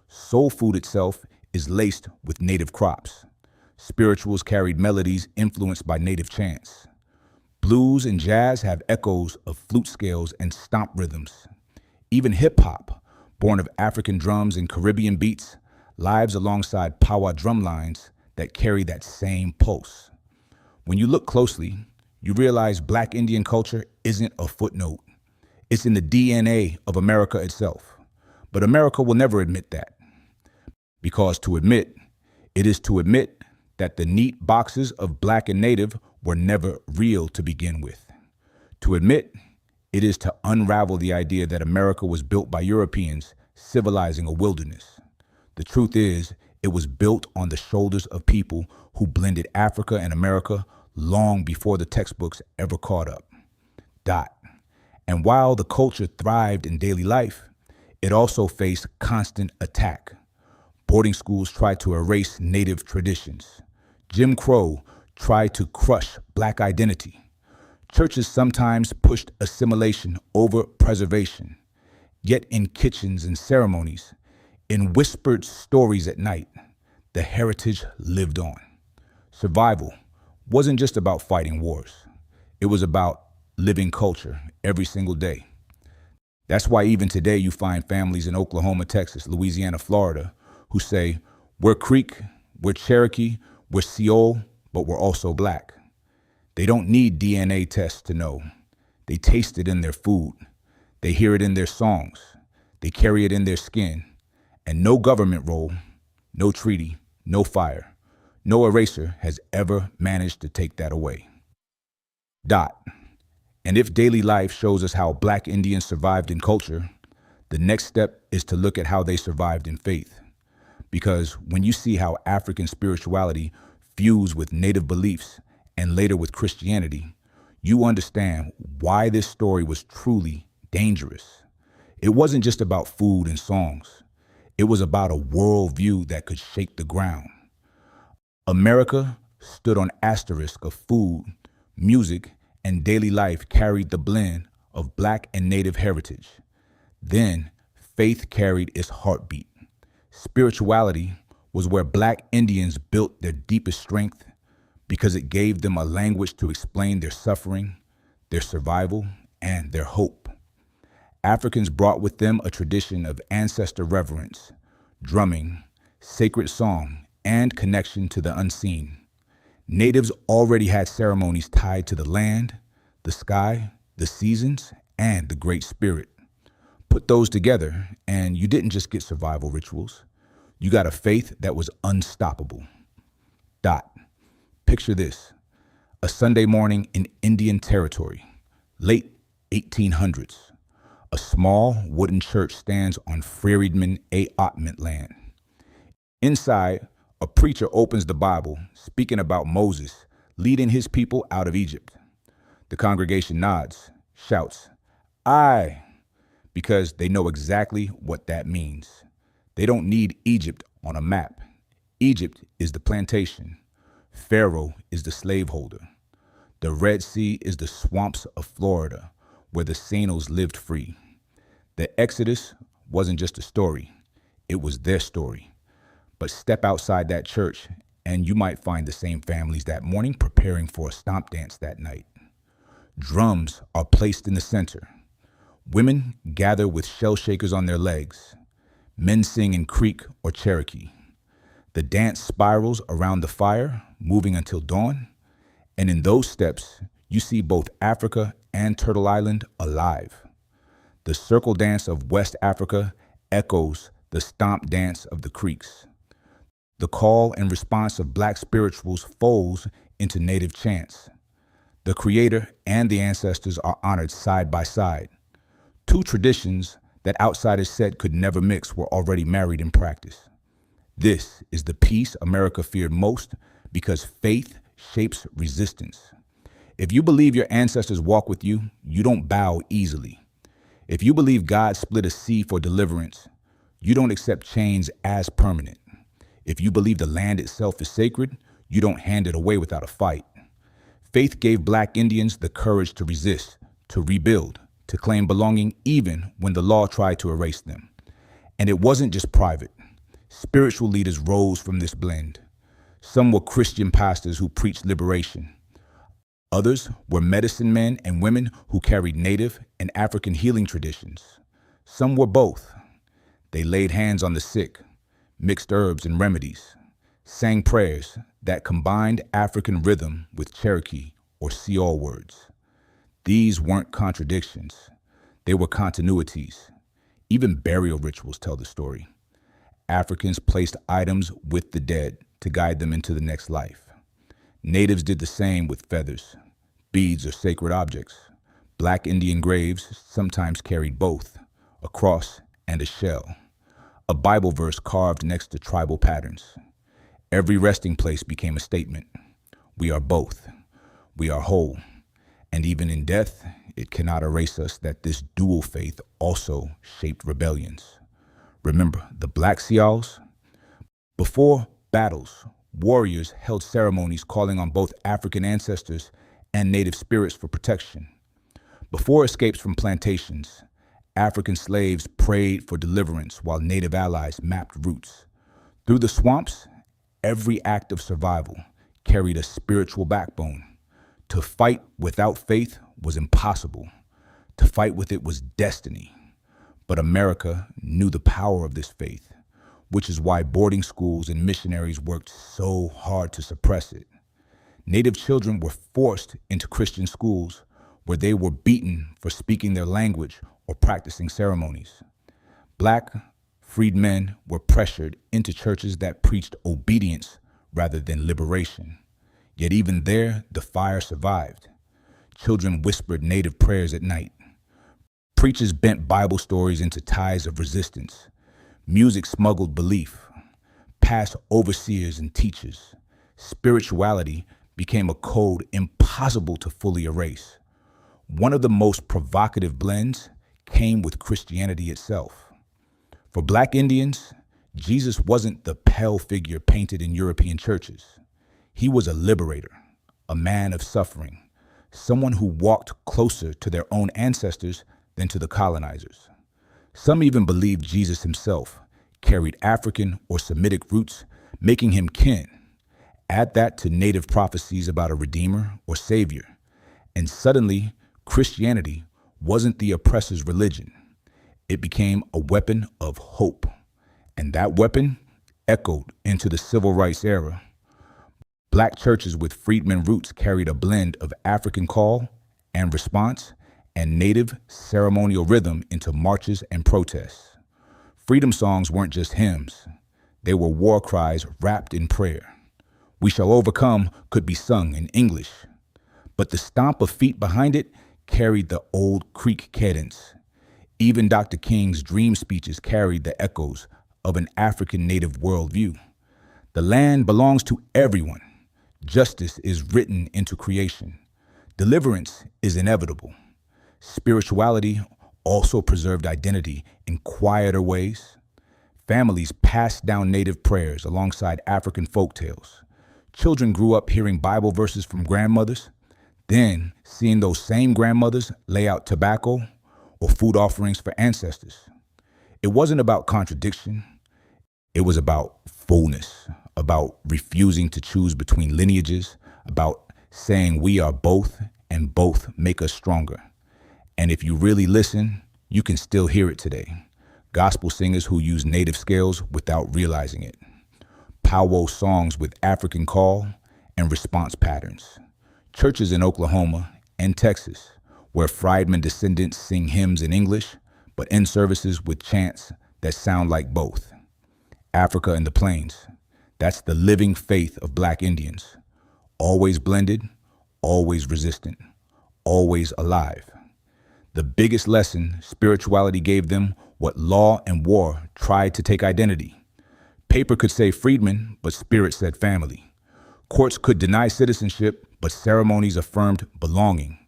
Soul food itself is laced with native crops. Spirituals carried melodies influenced by native chants. Blues and jazz have echoes of flute scales and stomp rhythms. Even hip-hop, born of African drums and Caribbean beats, lives alongside powwow drum lines that carry that same pulse. When you look closely, you realize Black Indian culture isn't a footnote. It's in the DNA of America itself. But America will never admit that. Because to admit, it is to admit that the neat boxes of Black and Native were never real to begin with. To admit, it is to unravel the idea that America was built by Europeans civilizing a wilderness. The truth is, it was built on the shoulders of people who blended Africa and America long before the textbooks ever caught up. And while the culture thrived in daily life, it also faced constant attack. Boarding schools tried to erase Native traditions. Jim Crow tried to crush Black identity. Churches sometimes pushed assimilation over preservation. Yet in kitchens and ceremonies, in whispered stories at night, the heritage lived on. Survival wasn't just about fighting wars. It was about living culture every single day. That's why even today you find families in Oklahoma, Texas, Louisiana, Florida, who say, we're Creek, we're Cherokee, we're Seol, but we're also Black. They don't need DNA tests to know. They taste it in their food. They hear it in their songs. They carry it in their skin. And no government role, no treaty, no fire, no eraser has ever managed to take that away. And if daily life shows us how Black Indians survived in culture, the next step is to look at how they survived in faith. Because when you see how African spirituality fused with Native beliefs and later with Christianity, you understand why this story was truly dangerous. It wasn't just about food and songs. It was about a worldview that could shake the ground. America stood on asterisk of food, music, and daily life carried the blend of Black and Native heritage. Then faith carried its heartbeat. Spirituality was where Black Indians built their deepest strength because it gave them a language to explain their suffering, their survival, and their hope. Africans brought with them a tradition of ancestor reverence, drumming, sacred song, and connection to the unseen. Natives already had ceremonies tied to the land, the sky, the seasons, and the Great Spirit. Put those together, and you didn't just get survival rituals. You got a faith that was unstoppable. Dot. Picture this. A Sunday morning in Indian Territory, late 1800s. A small wooden church stands on freedmen allotment land. Inside, a preacher opens the Bible, speaking about Moses leading his people out of Egypt. The congregation nods, shouts, "Aye," because they know exactly what that means. They don't need Egypt on a map. Egypt is the plantation. Pharaoh is the slaveholder. The Red Sea is the swamps of Florida, where the Seminoles lived free. The Exodus wasn't just a story, it was their story. But step outside that church, and you might find the same families that morning preparing for a stomp dance that night. Drums are placed in the center. Women gather with shell shakers on their legs. Men sing in Creek or Cherokee. The dance spirals around the fire, moving until dawn. And in those steps, you see both Africa and Turtle Island alive. The circle dance of West Africa echoes the stomp dance of the Creeks. The call and response of Black spirituals folds into Native chants. The Creator and the ancestors are honored side by side. Two traditions that outsiders said could never mix were already married in practice. This is the peace America feared most because faith shapes resistance. If you believe your ancestors walk with you, you don't bow easily. If you believe God split a sea for deliverance, you don't accept chains as permanent. If you believe the land itself is sacred, you don't hand it away without a fight. Faith gave Black Indians the courage to resist, to rebuild, to claim belonging even when the law tried to erase them. And it wasn't just private. Spiritual leaders rose from this blend. Some were Christian pastors who preached liberation. Others were medicine men and women who carried Native and African healing traditions. Some were both. They laid hands on the sick, mixed herbs and remedies, sang prayers that combined African rhythm with Cherokee or Seol words. These weren't contradictions. They were continuities. Even burial rituals tell the story. Africans placed items with the dead to guide them into the next life. Natives did the same with feathers, beads, or sacred objects. Black Indian graves sometimes carried both, a cross and a shell. A Bible verse carved next to tribal patterns. Every resting place became a statement. We are both. We are whole. And even in death, it cannot erase us that this dual faith also shaped rebellions. Remember the Black Seals? Before battles, warriors held ceremonies calling on both African ancestors and Native spirits for protection. Before escapes from plantations, African slaves prayed for deliverance while Native allies mapped routes. Through the swamps, every act of survival carried a spiritual backbone. To fight without faith was impossible. To fight with it was destiny. But America knew the power of this faith, which is why boarding schools and missionaries worked so hard to suppress it. Native children were forced into Christian schools where they were beaten for speaking their language or practicing ceremonies. Black freedmen were pressured into churches that preached obedience rather than liberation. Yet even there, the fire survived. Children whispered Native prayers at night. Preachers bent Bible stories into ties of resistance. Music smuggled belief, past overseers and teachers. Spirituality became a code impossible to fully erase. One of the most provocative blends came with Christianity itself. For Black Indians, Jesus wasn't the pale figure painted in European churches. He was a liberator, a man of suffering, someone who walked closer to their own ancestors than to the colonizers. Some even believed Jesus himself carried African or Semitic roots, making him kin. Add that to Native prophecies about a redeemer or savior, and suddenly Christianity wasn't the oppressor's religion. It became a weapon of hope. And that weapon echoed into the civil rights era. Black churches with freedmen roots carried a blend of African call and response and native ceremonial rhythm into marches and protests. Freedom songs weren't just hymns, they were war cries wrapped in prayer. We Shall Overcome could be sung in English, but the stomp of feet behind it carried the old Creek cadence. Even Dr. King's dream speeches carried the echoes of an African native worldview. The land belongs to everyone. Justice is written into creation. Deliverance is inevitable. Spirituality also preserved identity in quieter ways. Families passed down native prayers alongside African folktales. Children grew up hearing Bible verses from grandmothers, then seeing those same grandmothers lay out tobacco or food offerings for ancestors. It wasn't about contradiction. It was about fullness, about refusing to choose between lineages, about saying we are both and both make us stronger. And if you really listen, you can still hear it today. Gospel singers who use native scales without realizing it. Powwow songs with African call and response patterns. Churches in Oklahoma and Texas where Freedmen descendants sing hymns in English, but end services with chants that sound like both. Africa and the Plains. That's the living faith of Black Indians. Always blended, always resistant, always alive. The biggest lesson spirituality gave them what law and war tried to take identity. Paper could say freedmen, but spirit said family. Courts could deny citizenship, but ceremonies affirmed belonging.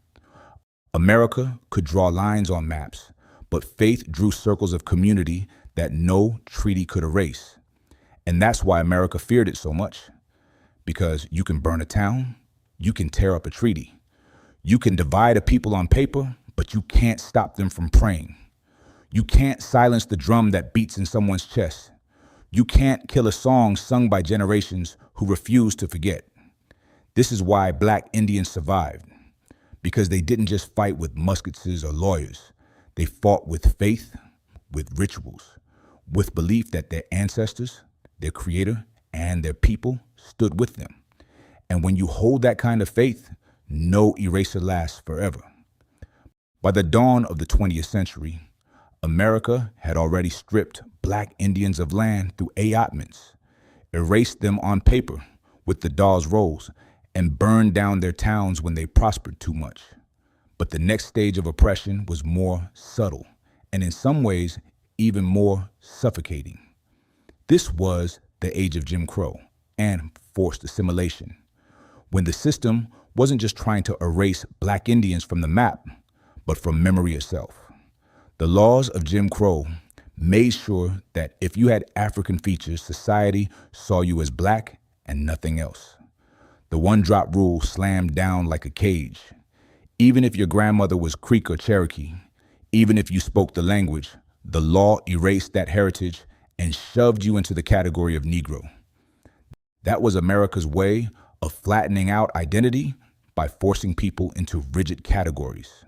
America could draw lines on maps, but faith drew circles of community that no treaty could erase. And that's why America feared it so much. Because you can burn a town, you can tear up a treaty. You can divide a people on paper, but you can't stop them from praying. You can't silence the drum that beats in someone's chest. You can't kill a song sung by generations who refuse to forget. This is why Black Indians survived. Because they didn't just fight with muskets or lawyers. They fought with faith, with rituals, with belief that their ancestors, their creator, and their people stood with them. And when you hold that kind of faith, no eraser lasts forever. By the dawn of the 20th century, America had already stripped Black Indians of land through allotments, erased them on paper with the Dawes Rolls, and burned down their towns when they prospered too much. But the next stage of oppression was more subtle, and in some ways, even more suffocating. This was the age of Jim Crow and forced assimilation, when the system wasn't just trying to erase Black Indians from the map, but from memory itself. The laws of Jim Crow made sure that if you had African features, society saw you as Black and nothing else. The one-drop rule slammed down like a cage. Even if your grandmother was Creek or Cherokee, even if you spoke the language, the law erased that heritage and shoved you into the category of Negro. That was America's way of flattening out identity by forcing people into rigid categories.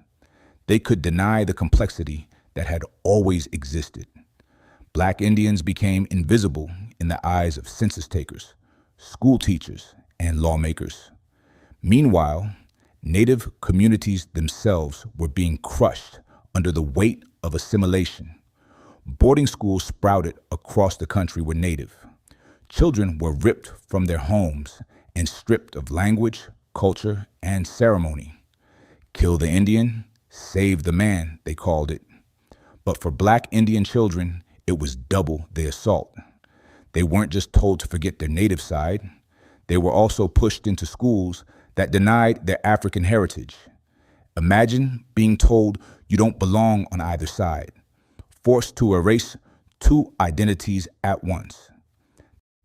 They could deny the complexity that had always existed. Black Indians became invisible in the eyes of census takers, school teachers, and lawmakers. Meanwhile, Native communities themselves were being crushed under the weight of assimilation. Boarding schools sprouted across the country were Native. Children were ripped from their homes and stripped of language, culture, and ceremony. Kill the Indian, save the man, they called it. But for Black Indian children, it was double the assault. They weren't just told to forget their Native side. They were also pushed into schools that denied their African heritage. Imagine being told you don't belong on either side, forced to erase two identities at once.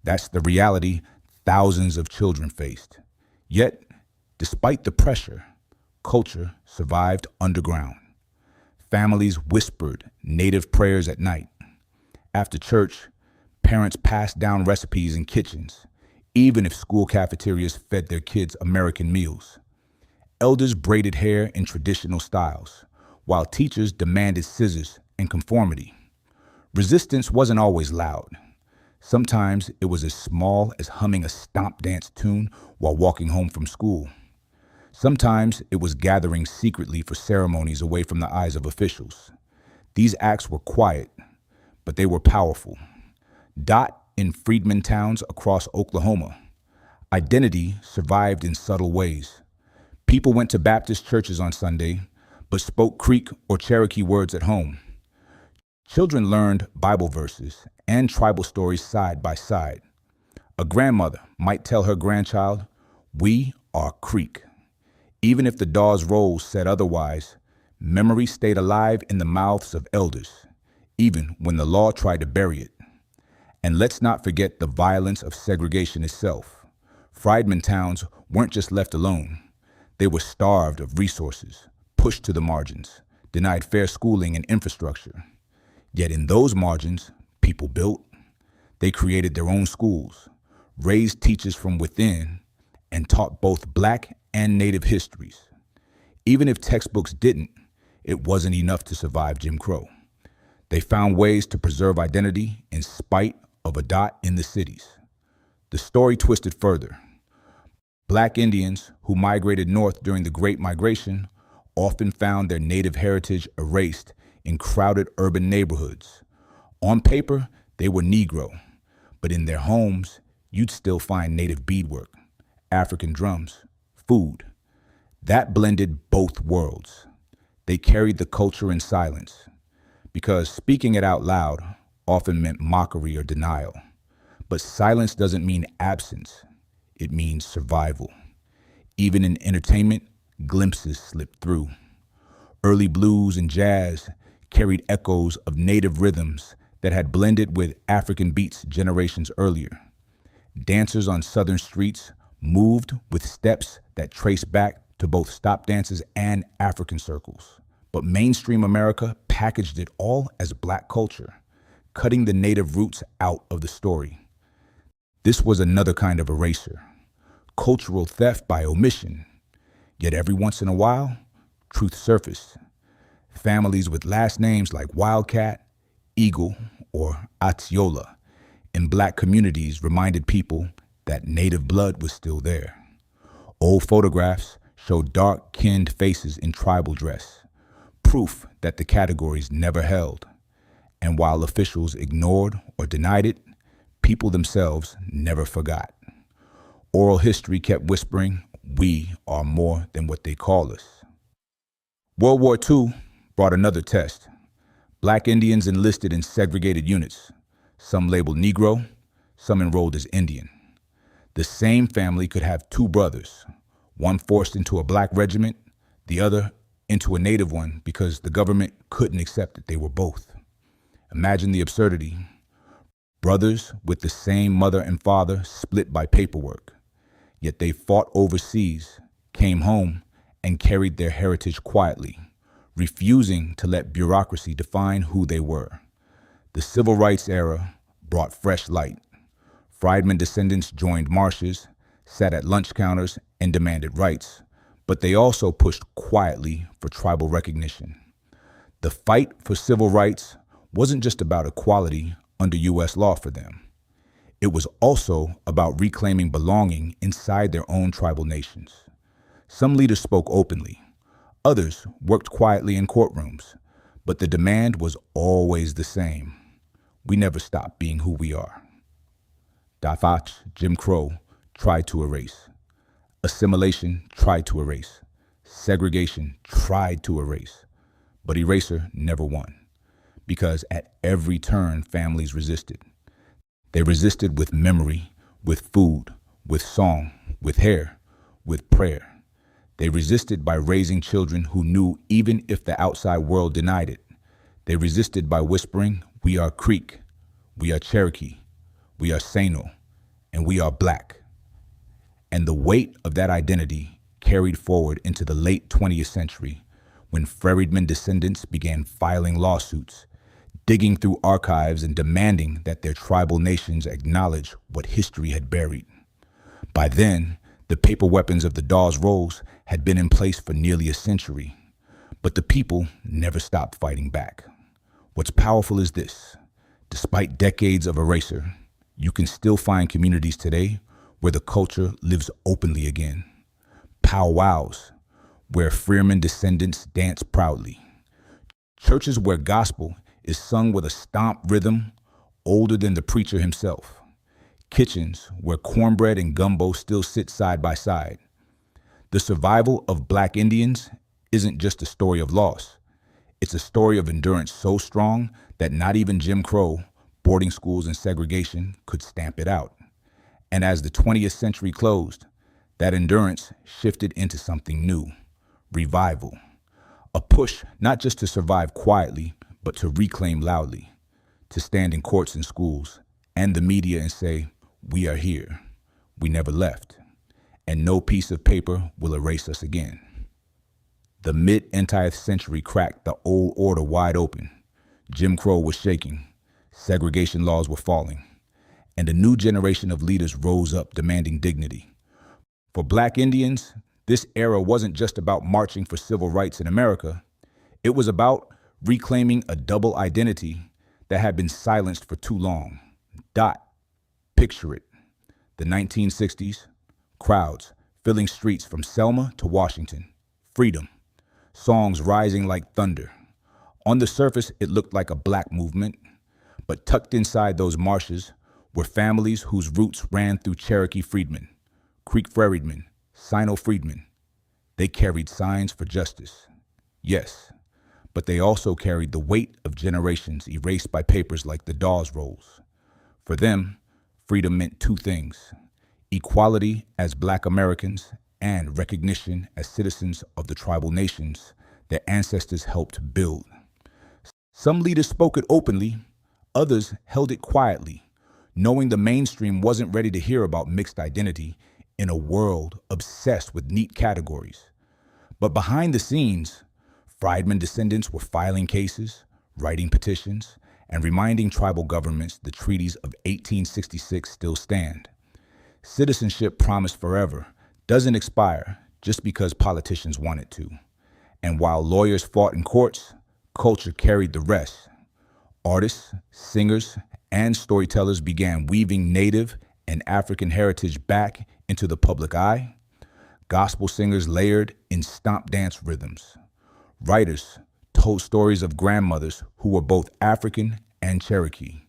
That's the reality thousands of children faced. Yet, despite the pressure, culture survived underground. Families whispered Native prayers at night. After church, parents passed down recipes in kitchens, even if school cafeterias fed their kids American meals. Elders braided hair in traditional styles, while teachers demanded scissors and conformity. Resistance wasn't always loud. Sometimes it was as small as humming a stomp dance tune while walking home from school. Sometimes it was gathering secretly for ceremonies away from the eyes of officials. These acts were quiet, but they were powerful. Dot in freedmen towns across Oklahoma. Identity survived in subtle ways. People went to Baptist churches on Sunday, but spoke Creek or Cherokee words at home. Children learned Bible verses and tribal stories side by side. A grandmother might tell her grandchild, "We are Creek." Even if the Dawes Rolls said otherwise, memory stayed alive in the mouths of elders, even when the law tried to bury it. And let's not forget the violence of segregation itself. Freedmen towns weren't just left alone. They were starved of resources, pushed to the margins, denied fair schooling and infrastructure. Yet in those margins, people built. They created their own schools, raised teachers from within, and taught both Black and Native histories. Even if textbooks didn't, it wasn't enough to survive Jim Crow. They found ways to preserve identity in spite of a dot in the cities. The story twisted further. Black Indians who migrated north during the Great Migration often found their native heritage erased in crowded urban neighborhoods. On paper, they were Negro, but in their homes, you'd still find native beadwork, African drums, food. That blended both worlds. They carried the culture in silence, because speaking it out loud often meant mockery or denial. But silence doesn't mean absence. It means survival. Even in entertainment, glimpses slipped through. Early blues and jazz carried echoes of native rhythms that had blended with African beats generations earlier. Dancers on southern streets moved with steps that trace back to both stop dances and African circles. But mainstream America packaged it all as Black culture, cutting the native roots out of the story. This was another kind of erasure, cultural theft by omission. Yet every once in a while, truth surfaced. Families with last names like Wildcat, Eagle, or Atiola in Black communities reminded people that native blood was still there. Old photographs showed dark-skinned faces in tribal dress, proof that the categories never held. And while officials ignored or denied it, people themselves never forgot. Oral history kept whispering, "We are more than what they call us." World War II brought another test. Black Indians enlisted in segregated units, some labeled Negro, some enrolled as Indian. The same family could have two brothers, one forced into a Black regiment, the other into a Native one because the government couldn't accept that they were both. Imagine the absurdity. Brothers with the same mother and father split by paperwork, yet they fought overseas, came home, and carried their heritage quietly, refusing to let bureaucracy define who they were. The Civil Rights era brought fresh light. Freedmen descendants joined marches, sat at lunch counters, and demanded rights, but they also pushed quietly for tribal recognition. The fight for civil rights wasn't just about equality under U.S. law for them. It was also about reclaiming belonging inside their own tribal nations. Some leaders spoke openly. Others worked quietly in courtrooms, but the demand was always the same. We never stop being who we are. Dafach, Jim Crow, tried to erase. Assimilation tried to erase. Segregation tried to erase. But erasure never won, because at every turn, families resisted. They resisted with memory, with food, with song, with hair, with prayer. They resisted by raising children who knew even if the outside world denied it. They resisted by whispering, "We are Creek, we are Cherokee, we are Seminole, and we are Black." And the weight of that identity carried forward into the late 20th century, when freedmen descendants began filing lawsuits, digging through archives and demanding that their tribal nations acknowledge what history had buried. By then, the paper weapons of the Dawes Rolls had been in place for nearly a century, but the people never stopped fighting back. What's powerful is this: Despite decades of erasure, you can still find communities today where the culture lives openly again. Powwows, where freedmen descendants dance proudly. Churches where gospel is sung with a stomp rhythm older than the preacher himself. Kitchens where cornbread and gumbo still sit side by side. The survival of Black Indians isn't just a story of loss. It's a story of endurance so strong that not even Jim Crow, boarding schools, and segregation could stamp it out. And as the 20th century closed, that endurance shifted into something new, revival. A push not just to survive quietly, but to reclaim loudly, to stand in courts and schools and the media and say, we are here, we never left, and no piece of paper will erase us again. The mid-20th century cracked the old order wide open. Jim Crow was shaking, segregation laws were falling, and a new generation of leaders rose up demanding dignity. For Black Indians, this era wasn't just about marching for civil rights in America. It was about reclaiming a double identity that had been silenced for too long. Picture it. The 1960s, crowds filling streets from Selma to Washington. Freedom. Songs rising like thunder. On the surface, it looked like a Black movement, but tucked inside those marshes were families whose roots ran through Cherokee freedmen, Creek freedmen, Sino freedmen. They carried signs for justice. Yes, but they also carried the weight of generations erased by papers like the Dawes Rolls. For them, freedom meant two things: equality as Black Americans and recognition as citizens of the tribal nations their ancestors helped build. Some leaders spoke it openly, others held it quietly, knowing the mainstream wasn't ready to hear about mixed identity in a world obsessed with neat categories. But behind the scenes, freedmen descendants were filing cases, writing petitions, and reminding tribal governments the treaties of 1866 still stand. Citizenship promised forever doesn't expire just because politicians want it to. And while lawyers fought in courts, culture carried the rest. Artists, singers, and storytellers began weaving Native and African heritage back into the public eye. Gospel singers layered in stomp dance rhythms. Writers told stories of grandmothers who were both African and Cherokee.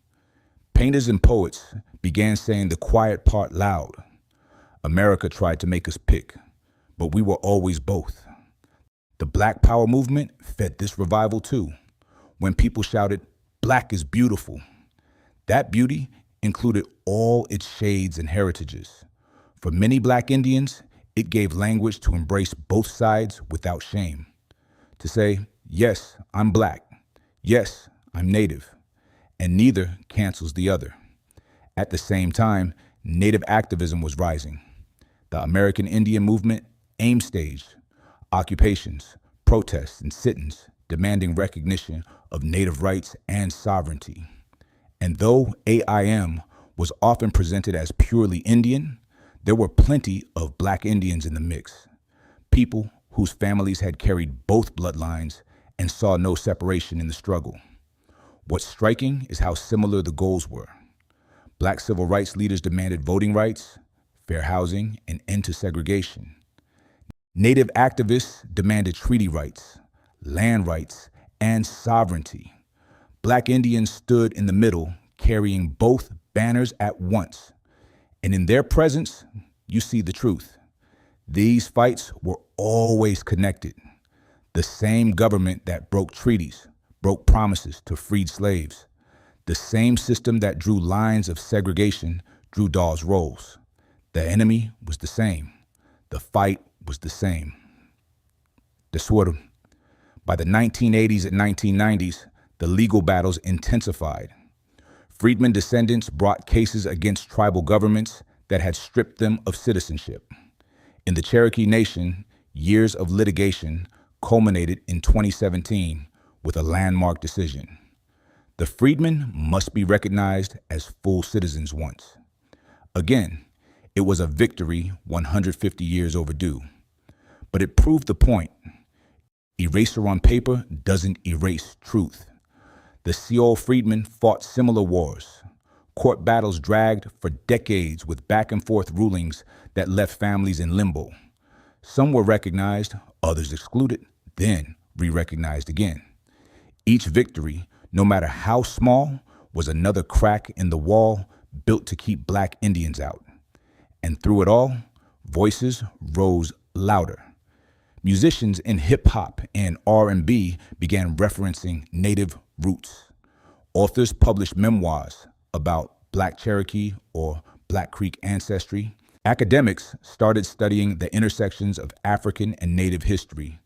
Painters and poets began saying the quiet part loud. America tried to make us pick, but we were always both. The Black Power movement fed this revival too, when people shouted, "Black is beautiful." That beauty included all its shades and heritages. For many Black Indians, it gave language to embrace both sides without shame. To say, yes, I'm Black. Yes, I'm Native. And neither cancels the other. At the same time, Native activism was rising. The American Indian movement aimed staged occupations, protests, and sit-ins demanding recognition of Native rights and sovereignty. And though AIM was often presented as purely Indian, there were plenty of Black Indians in the mix, people whose families had carried both bloodlines and saw no separation in the struggle. What's striking is how similar the goals were. Black civil rights leaders demanded voting rights, fair housing, and end to segregation. Native activists demanded treaty rights, land rights, and sovereignty. Black Indians stood in the middle, carrying both banners at once. And in their presence, you see the truth. These fights were always connected. The same government that broke treaties, broke promises to freed slaves. The same system that drew lines of segregation drew Dawes Rolls. The enemy was the same. The fight was the same. By the 1980s and 1990s, the legal battles intensified. Freedmen descendants brought cases against tribal governments that had stripped them of citizenship. In the Cherokee Nation, years of litigation culminated in 2017 with a landmark decision. The freedmen must be recognized as full citizens once. Again, it was a victory 150 years overdue. But it proved the point. Erasure on paper doesn't erase truth. The Seminole freedmen fought similar wars. Court battles dragged for decades with back and forth rulings that left families in limbo. Some were recognized, others excluded, then re-recognized again. Each victory, no matter how small, was another crack in the wall built to keep Black Indians out. And through it all, voices rose louder. Musicians in hip-hop and R&B began referencing Native roots. Authors published memoirs about Black Cherokee or Black Creek ancestry. Academics started studying the intersections of African and Native history,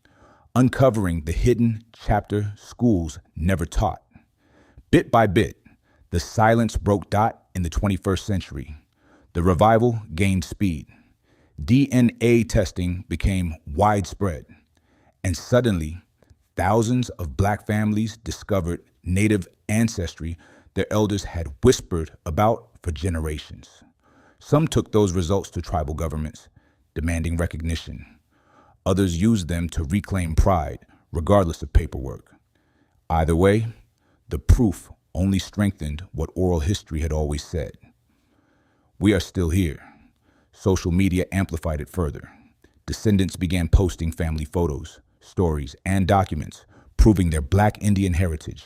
uncovering the hidden chapter schools never taught. Bit by bit, the silence broke dot in the 21st century. The revival gained speed. DNA testing became widespread, and suddenly, thousands of Black families discovered Native ancestry their elders had whispered about for generations. Some took those results to tribal governments, demanding recognition. Others used them to reclaim pride, regardless of paperwork. Either way, the proof only strengthened what oral history had always said. We are still here. Social media amplified it further. Descendants began posting family photos, stories, and documents proving their Black Indian heritage.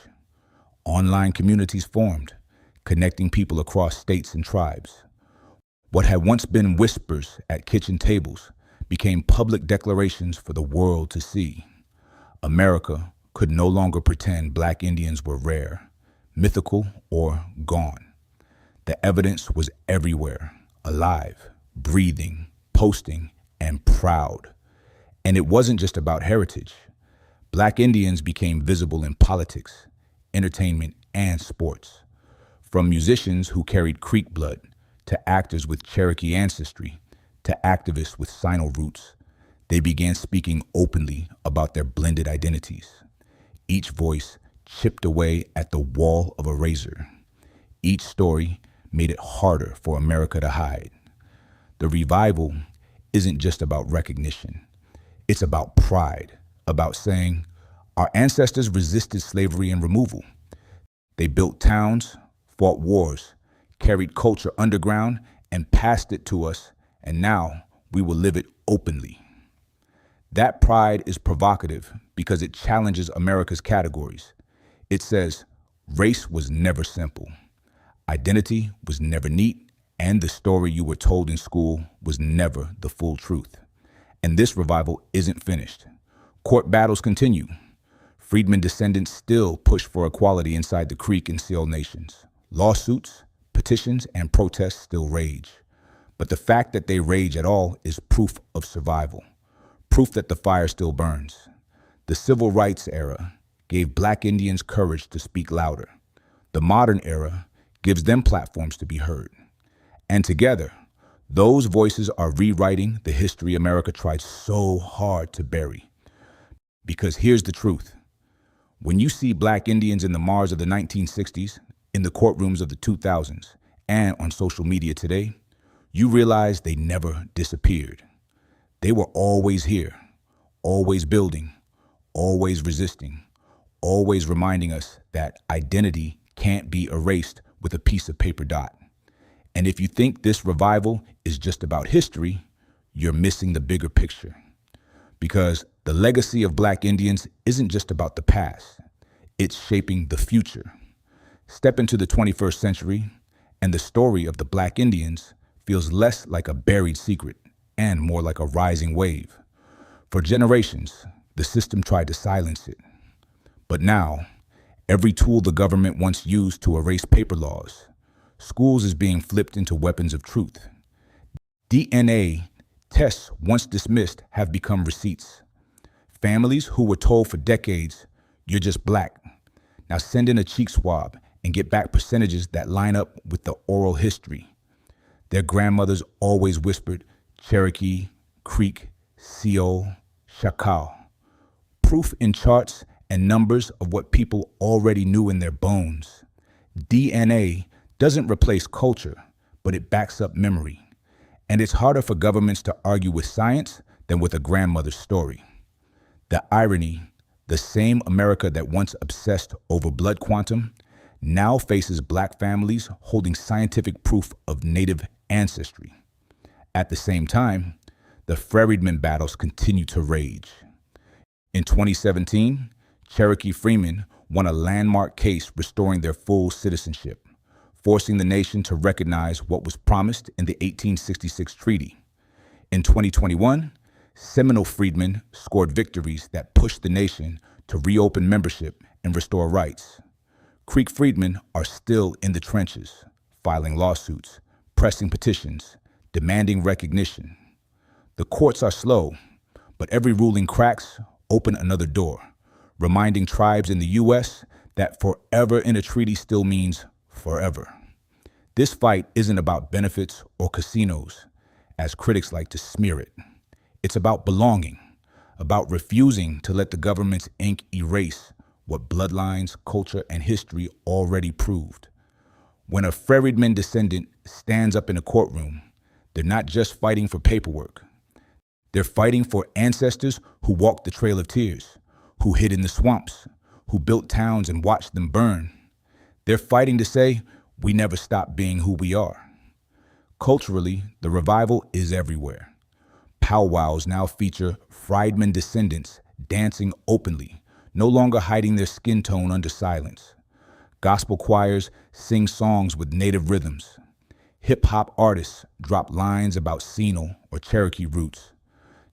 Online communities formed, connecting people across states and tribes. What had once been whispers at kitchen tables became public declarations for the world to see. America could no longer pretend Black Indians were rare, mythical, or gone. The evidence was everywhere, alive, breathing, posting, and proud. And it wasn't just about heritage. Black Indians became visible in politics, entertainment, and sports. From musicians who carried Creek blood, to actors with Cherokee ancestry, to activists with Sino roots, they began speaking openly about their blended identities. Each voice chipped away at the wall of a razor. Each story made it harder for America to hide. The revival isn't just about recognition. It's about pride, about saying, our ancestors resisted slavery and removal. They built towns, fought wars, carried culture underground, and passed it to us, and now we will live it openly. That pride is provocative because it challenges America's categories. It says, race was never simple. Identity was never neat, and the story you were told in school was never the full truth. And this revival isn't finished. Court battles continue. Freedmen descendants still push for equality inside the Creek and Seal nations. Lawsuits, petitions, and protests still rage. But the fact that they rage at all is proof of survival, proof that the fire still burns. The civil rights era gave Black Indians courage to speak louder. The modern era gives them platforms to be heard. And together, those voices are rewriting the history America tried so hard to bury. Because here's the truth. When you see Black Indians in the Mars of the 1960s, in the courtrooms of the 2000s, and on social media today, you realize they never disappeared. They were always here, always building, always resisting, always reminding us that identity can't be erased with a piece of paper dot. And if you think this revival is just about history, you're missing the bigger picture. Because the legacy of Black Indians isn't just about the past, it's shaping the future. Step into the 21st century, and the story of the Black Indians feels less like a buried secret and more like a rising wave. For generations, the system tried to silence it. But now, every tool the government once used to erase paper laws, schools is being flipped into weapons of truth. DNA tests once dismissed have become receipts. Families who were told for decades, you're just Black, now send in a cheek swab and get back percentages that line up with the oral history. Their grandmothers always whispered Cherokee, Creek, Seminole, Choctaw. Proof in charts and numbers of what people already knew in their bones. DNA doesn't replace culture, but it backs up memory. And it's harder for governments to argue with science than with a grandmother's story. The irony, The same America that once obsessed over blood quantum now faces black families holding scientific proof of Native ancestry. At the same time, the Freedmen battles continue to rage. In 2017, Cherokee Freedmen won a landmark case restoring their full citizenship, forcing the nation to recognize what was promised in the 1866 treaty. In 2021, Seminole freedmen scored victories that pushed the nation to reopen membership and restore rights. Creek freedmen are still in the trenches, filing lawsuits, pressing petitions, demanding recognition. The courts are slow, but every ruling cracks open another door, reminding tribes in the U.S. that forever in a treaty still means forever. This fight isn't about benefits or casinos, as critics like to smear it. It's about belonging, about refusing to let the government's ink erase what bloodlines, culture, and history already proved. When a Freedman descendant stands up in a courtroom, they're not just fighting for paperwork. They're fighting for ancestors who walked the Trail of Tears, who hid in the swamps, who built towns and watched them burn. They're fighting to say, we never stopped being who we are. Culturally, the revival is everywhere. Powwows now feature Freedman descendants dancing openly, no longer hiding their skin tone under silence. Gospel choirs sing songs with native rhythms. Hip-hop artists drop lines about Seminole or Cherokee roots.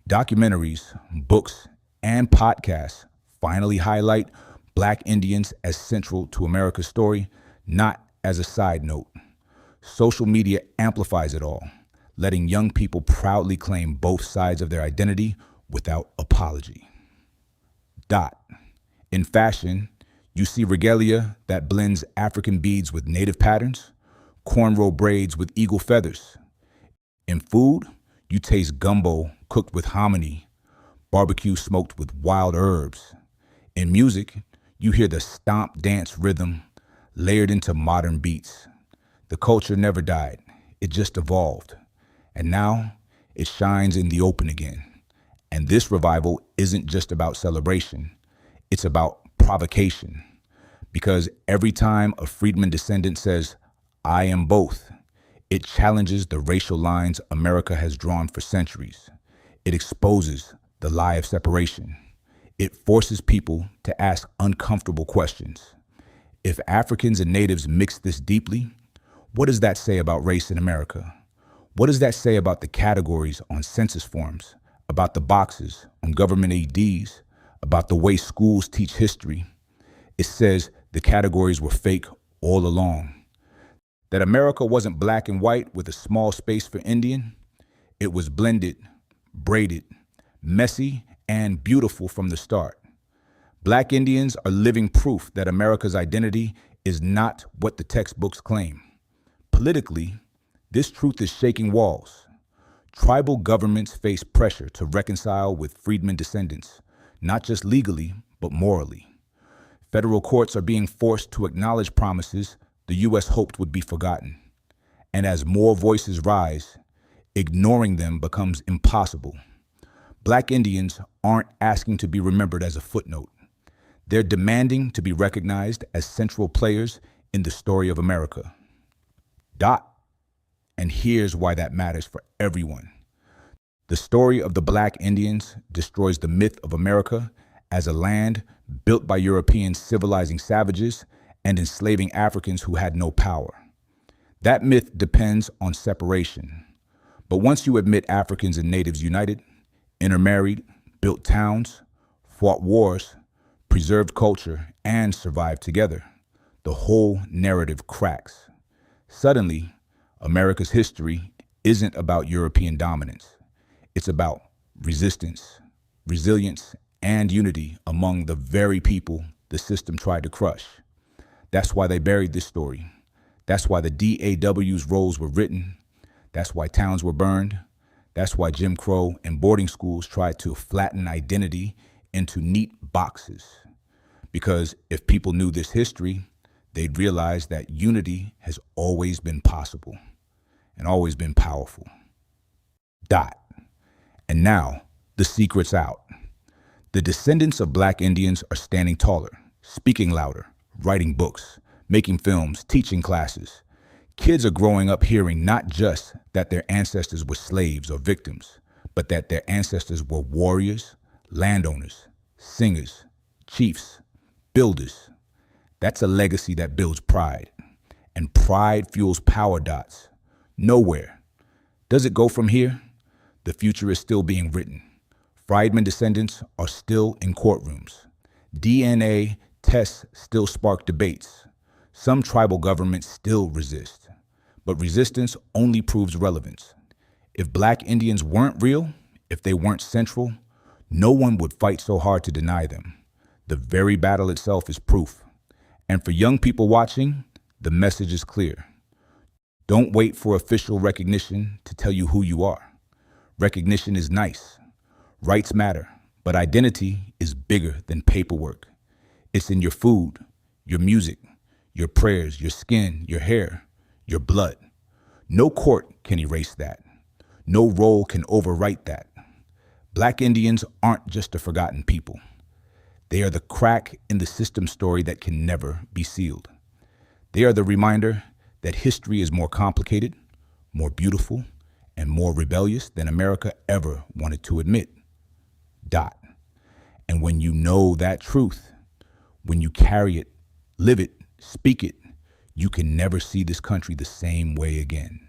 Documentaries, books, and podcasts finally highlight Black Indians as central to America's story, not as a side note. Social media amplifies it all, letting young people proudly claim both sides of their identity without apology. In fashion, you see regalia that blends African beads with native patterns, cornrow braids with eagle feathers. In food, you taste gumbo cooked with hominy, barbecue smoked with wild herbs. In music, you hear the stomp dance rhythm layered into modern beats. The culture never died, it just evolved. And now, it shines in the open again. And this revival isn't just about celebration, it's about provocation. Because every time a freedman descendant says, I am both, it challenges the racial lines America has drawn for centuries. It exposes the lie of separation. It forces people to ask uncomfortable questions. If Africans and natives mix this deeply, what does that say about race in America? What does that say about the categories on census forms, about the boxes on government ADs, about the way schools teach history? It says the categories were fake all along. That America wasn't black and white with a small space for Indian. It was blended, braided, messy, and beautiful from the start. Black Indians are living proof that America's identity is not what the textbooks claim. Politically, this truth is shaking walls. Tribal governments face pressure to reconcile with freedmen descendants, not just legally, but morally. Federal courts are being forced to acknowledge promises the U.S. hoped would be forgotten. And as more voices rise, ignoring them becomes impossible. Black Indians aren't asking to be remembered as a footnote. They're demanding to be recognized as central players in the story of America. And here's why that matters for everyone. The story of the Black Indians destroys the myth of America as a land built by European civilizing savages and enslaving Africans who had no power. That myth depends on separation. But once you admit Africans and natives united, intermarried, built towns, fought wars, preserved culture, and survived together, the whole narrative cracks. Suddenly, America's history isn't about European dominance. It's about resistance, resilience, and unity among the very people the system tried to crush. That's why they buried this story. That's why the DAW's rolls were written. That's why towns were burned. That's why Jim Crow and boarding schools tried to flatten identity into neat boxes. Because if people knew this history, they'd realize that unity has always been possible and always been powerful. And now, the secret's out. The descendants of Black Indians are standing taller, speaking louder, writing books, making films, teaching classes. Kids are growing up hearing not just that their ancestors were slaves or victims, but that their ancestors were warriors, landowners, singers, chiefs, builders. That's a legacy that builds pride. And pride fuels power dots. Nowhere. Does it go from here? The future is still being written. Freedmen descendants are still in courtrooms. DNA tests still spark debates. Some tribal governments still resist. But resistance only proves relevance. If Black Indians weren't real, if they weren't central, no one would fight so hard to deny them. The very battle itself is proof. And for young people watching, the message is clear. Don't wait for official recognition to tell you who you are. Recognition is nice. Rights matter, but identity is bigger than paperwork. It's in your food, your music, your prayers, your skin, your hair, your blood. No court can erase that. No role can overwrite that. Black Indians aren't just a forgotten people. They are the crack in the system story that can never be sealed. They are the reminder that history is more complicated, more beautiful, and more rebellious than America ever wanted to admit. Dot. And when you know that truth, when you carry it, live it, speak it, you can never see this country the same way again.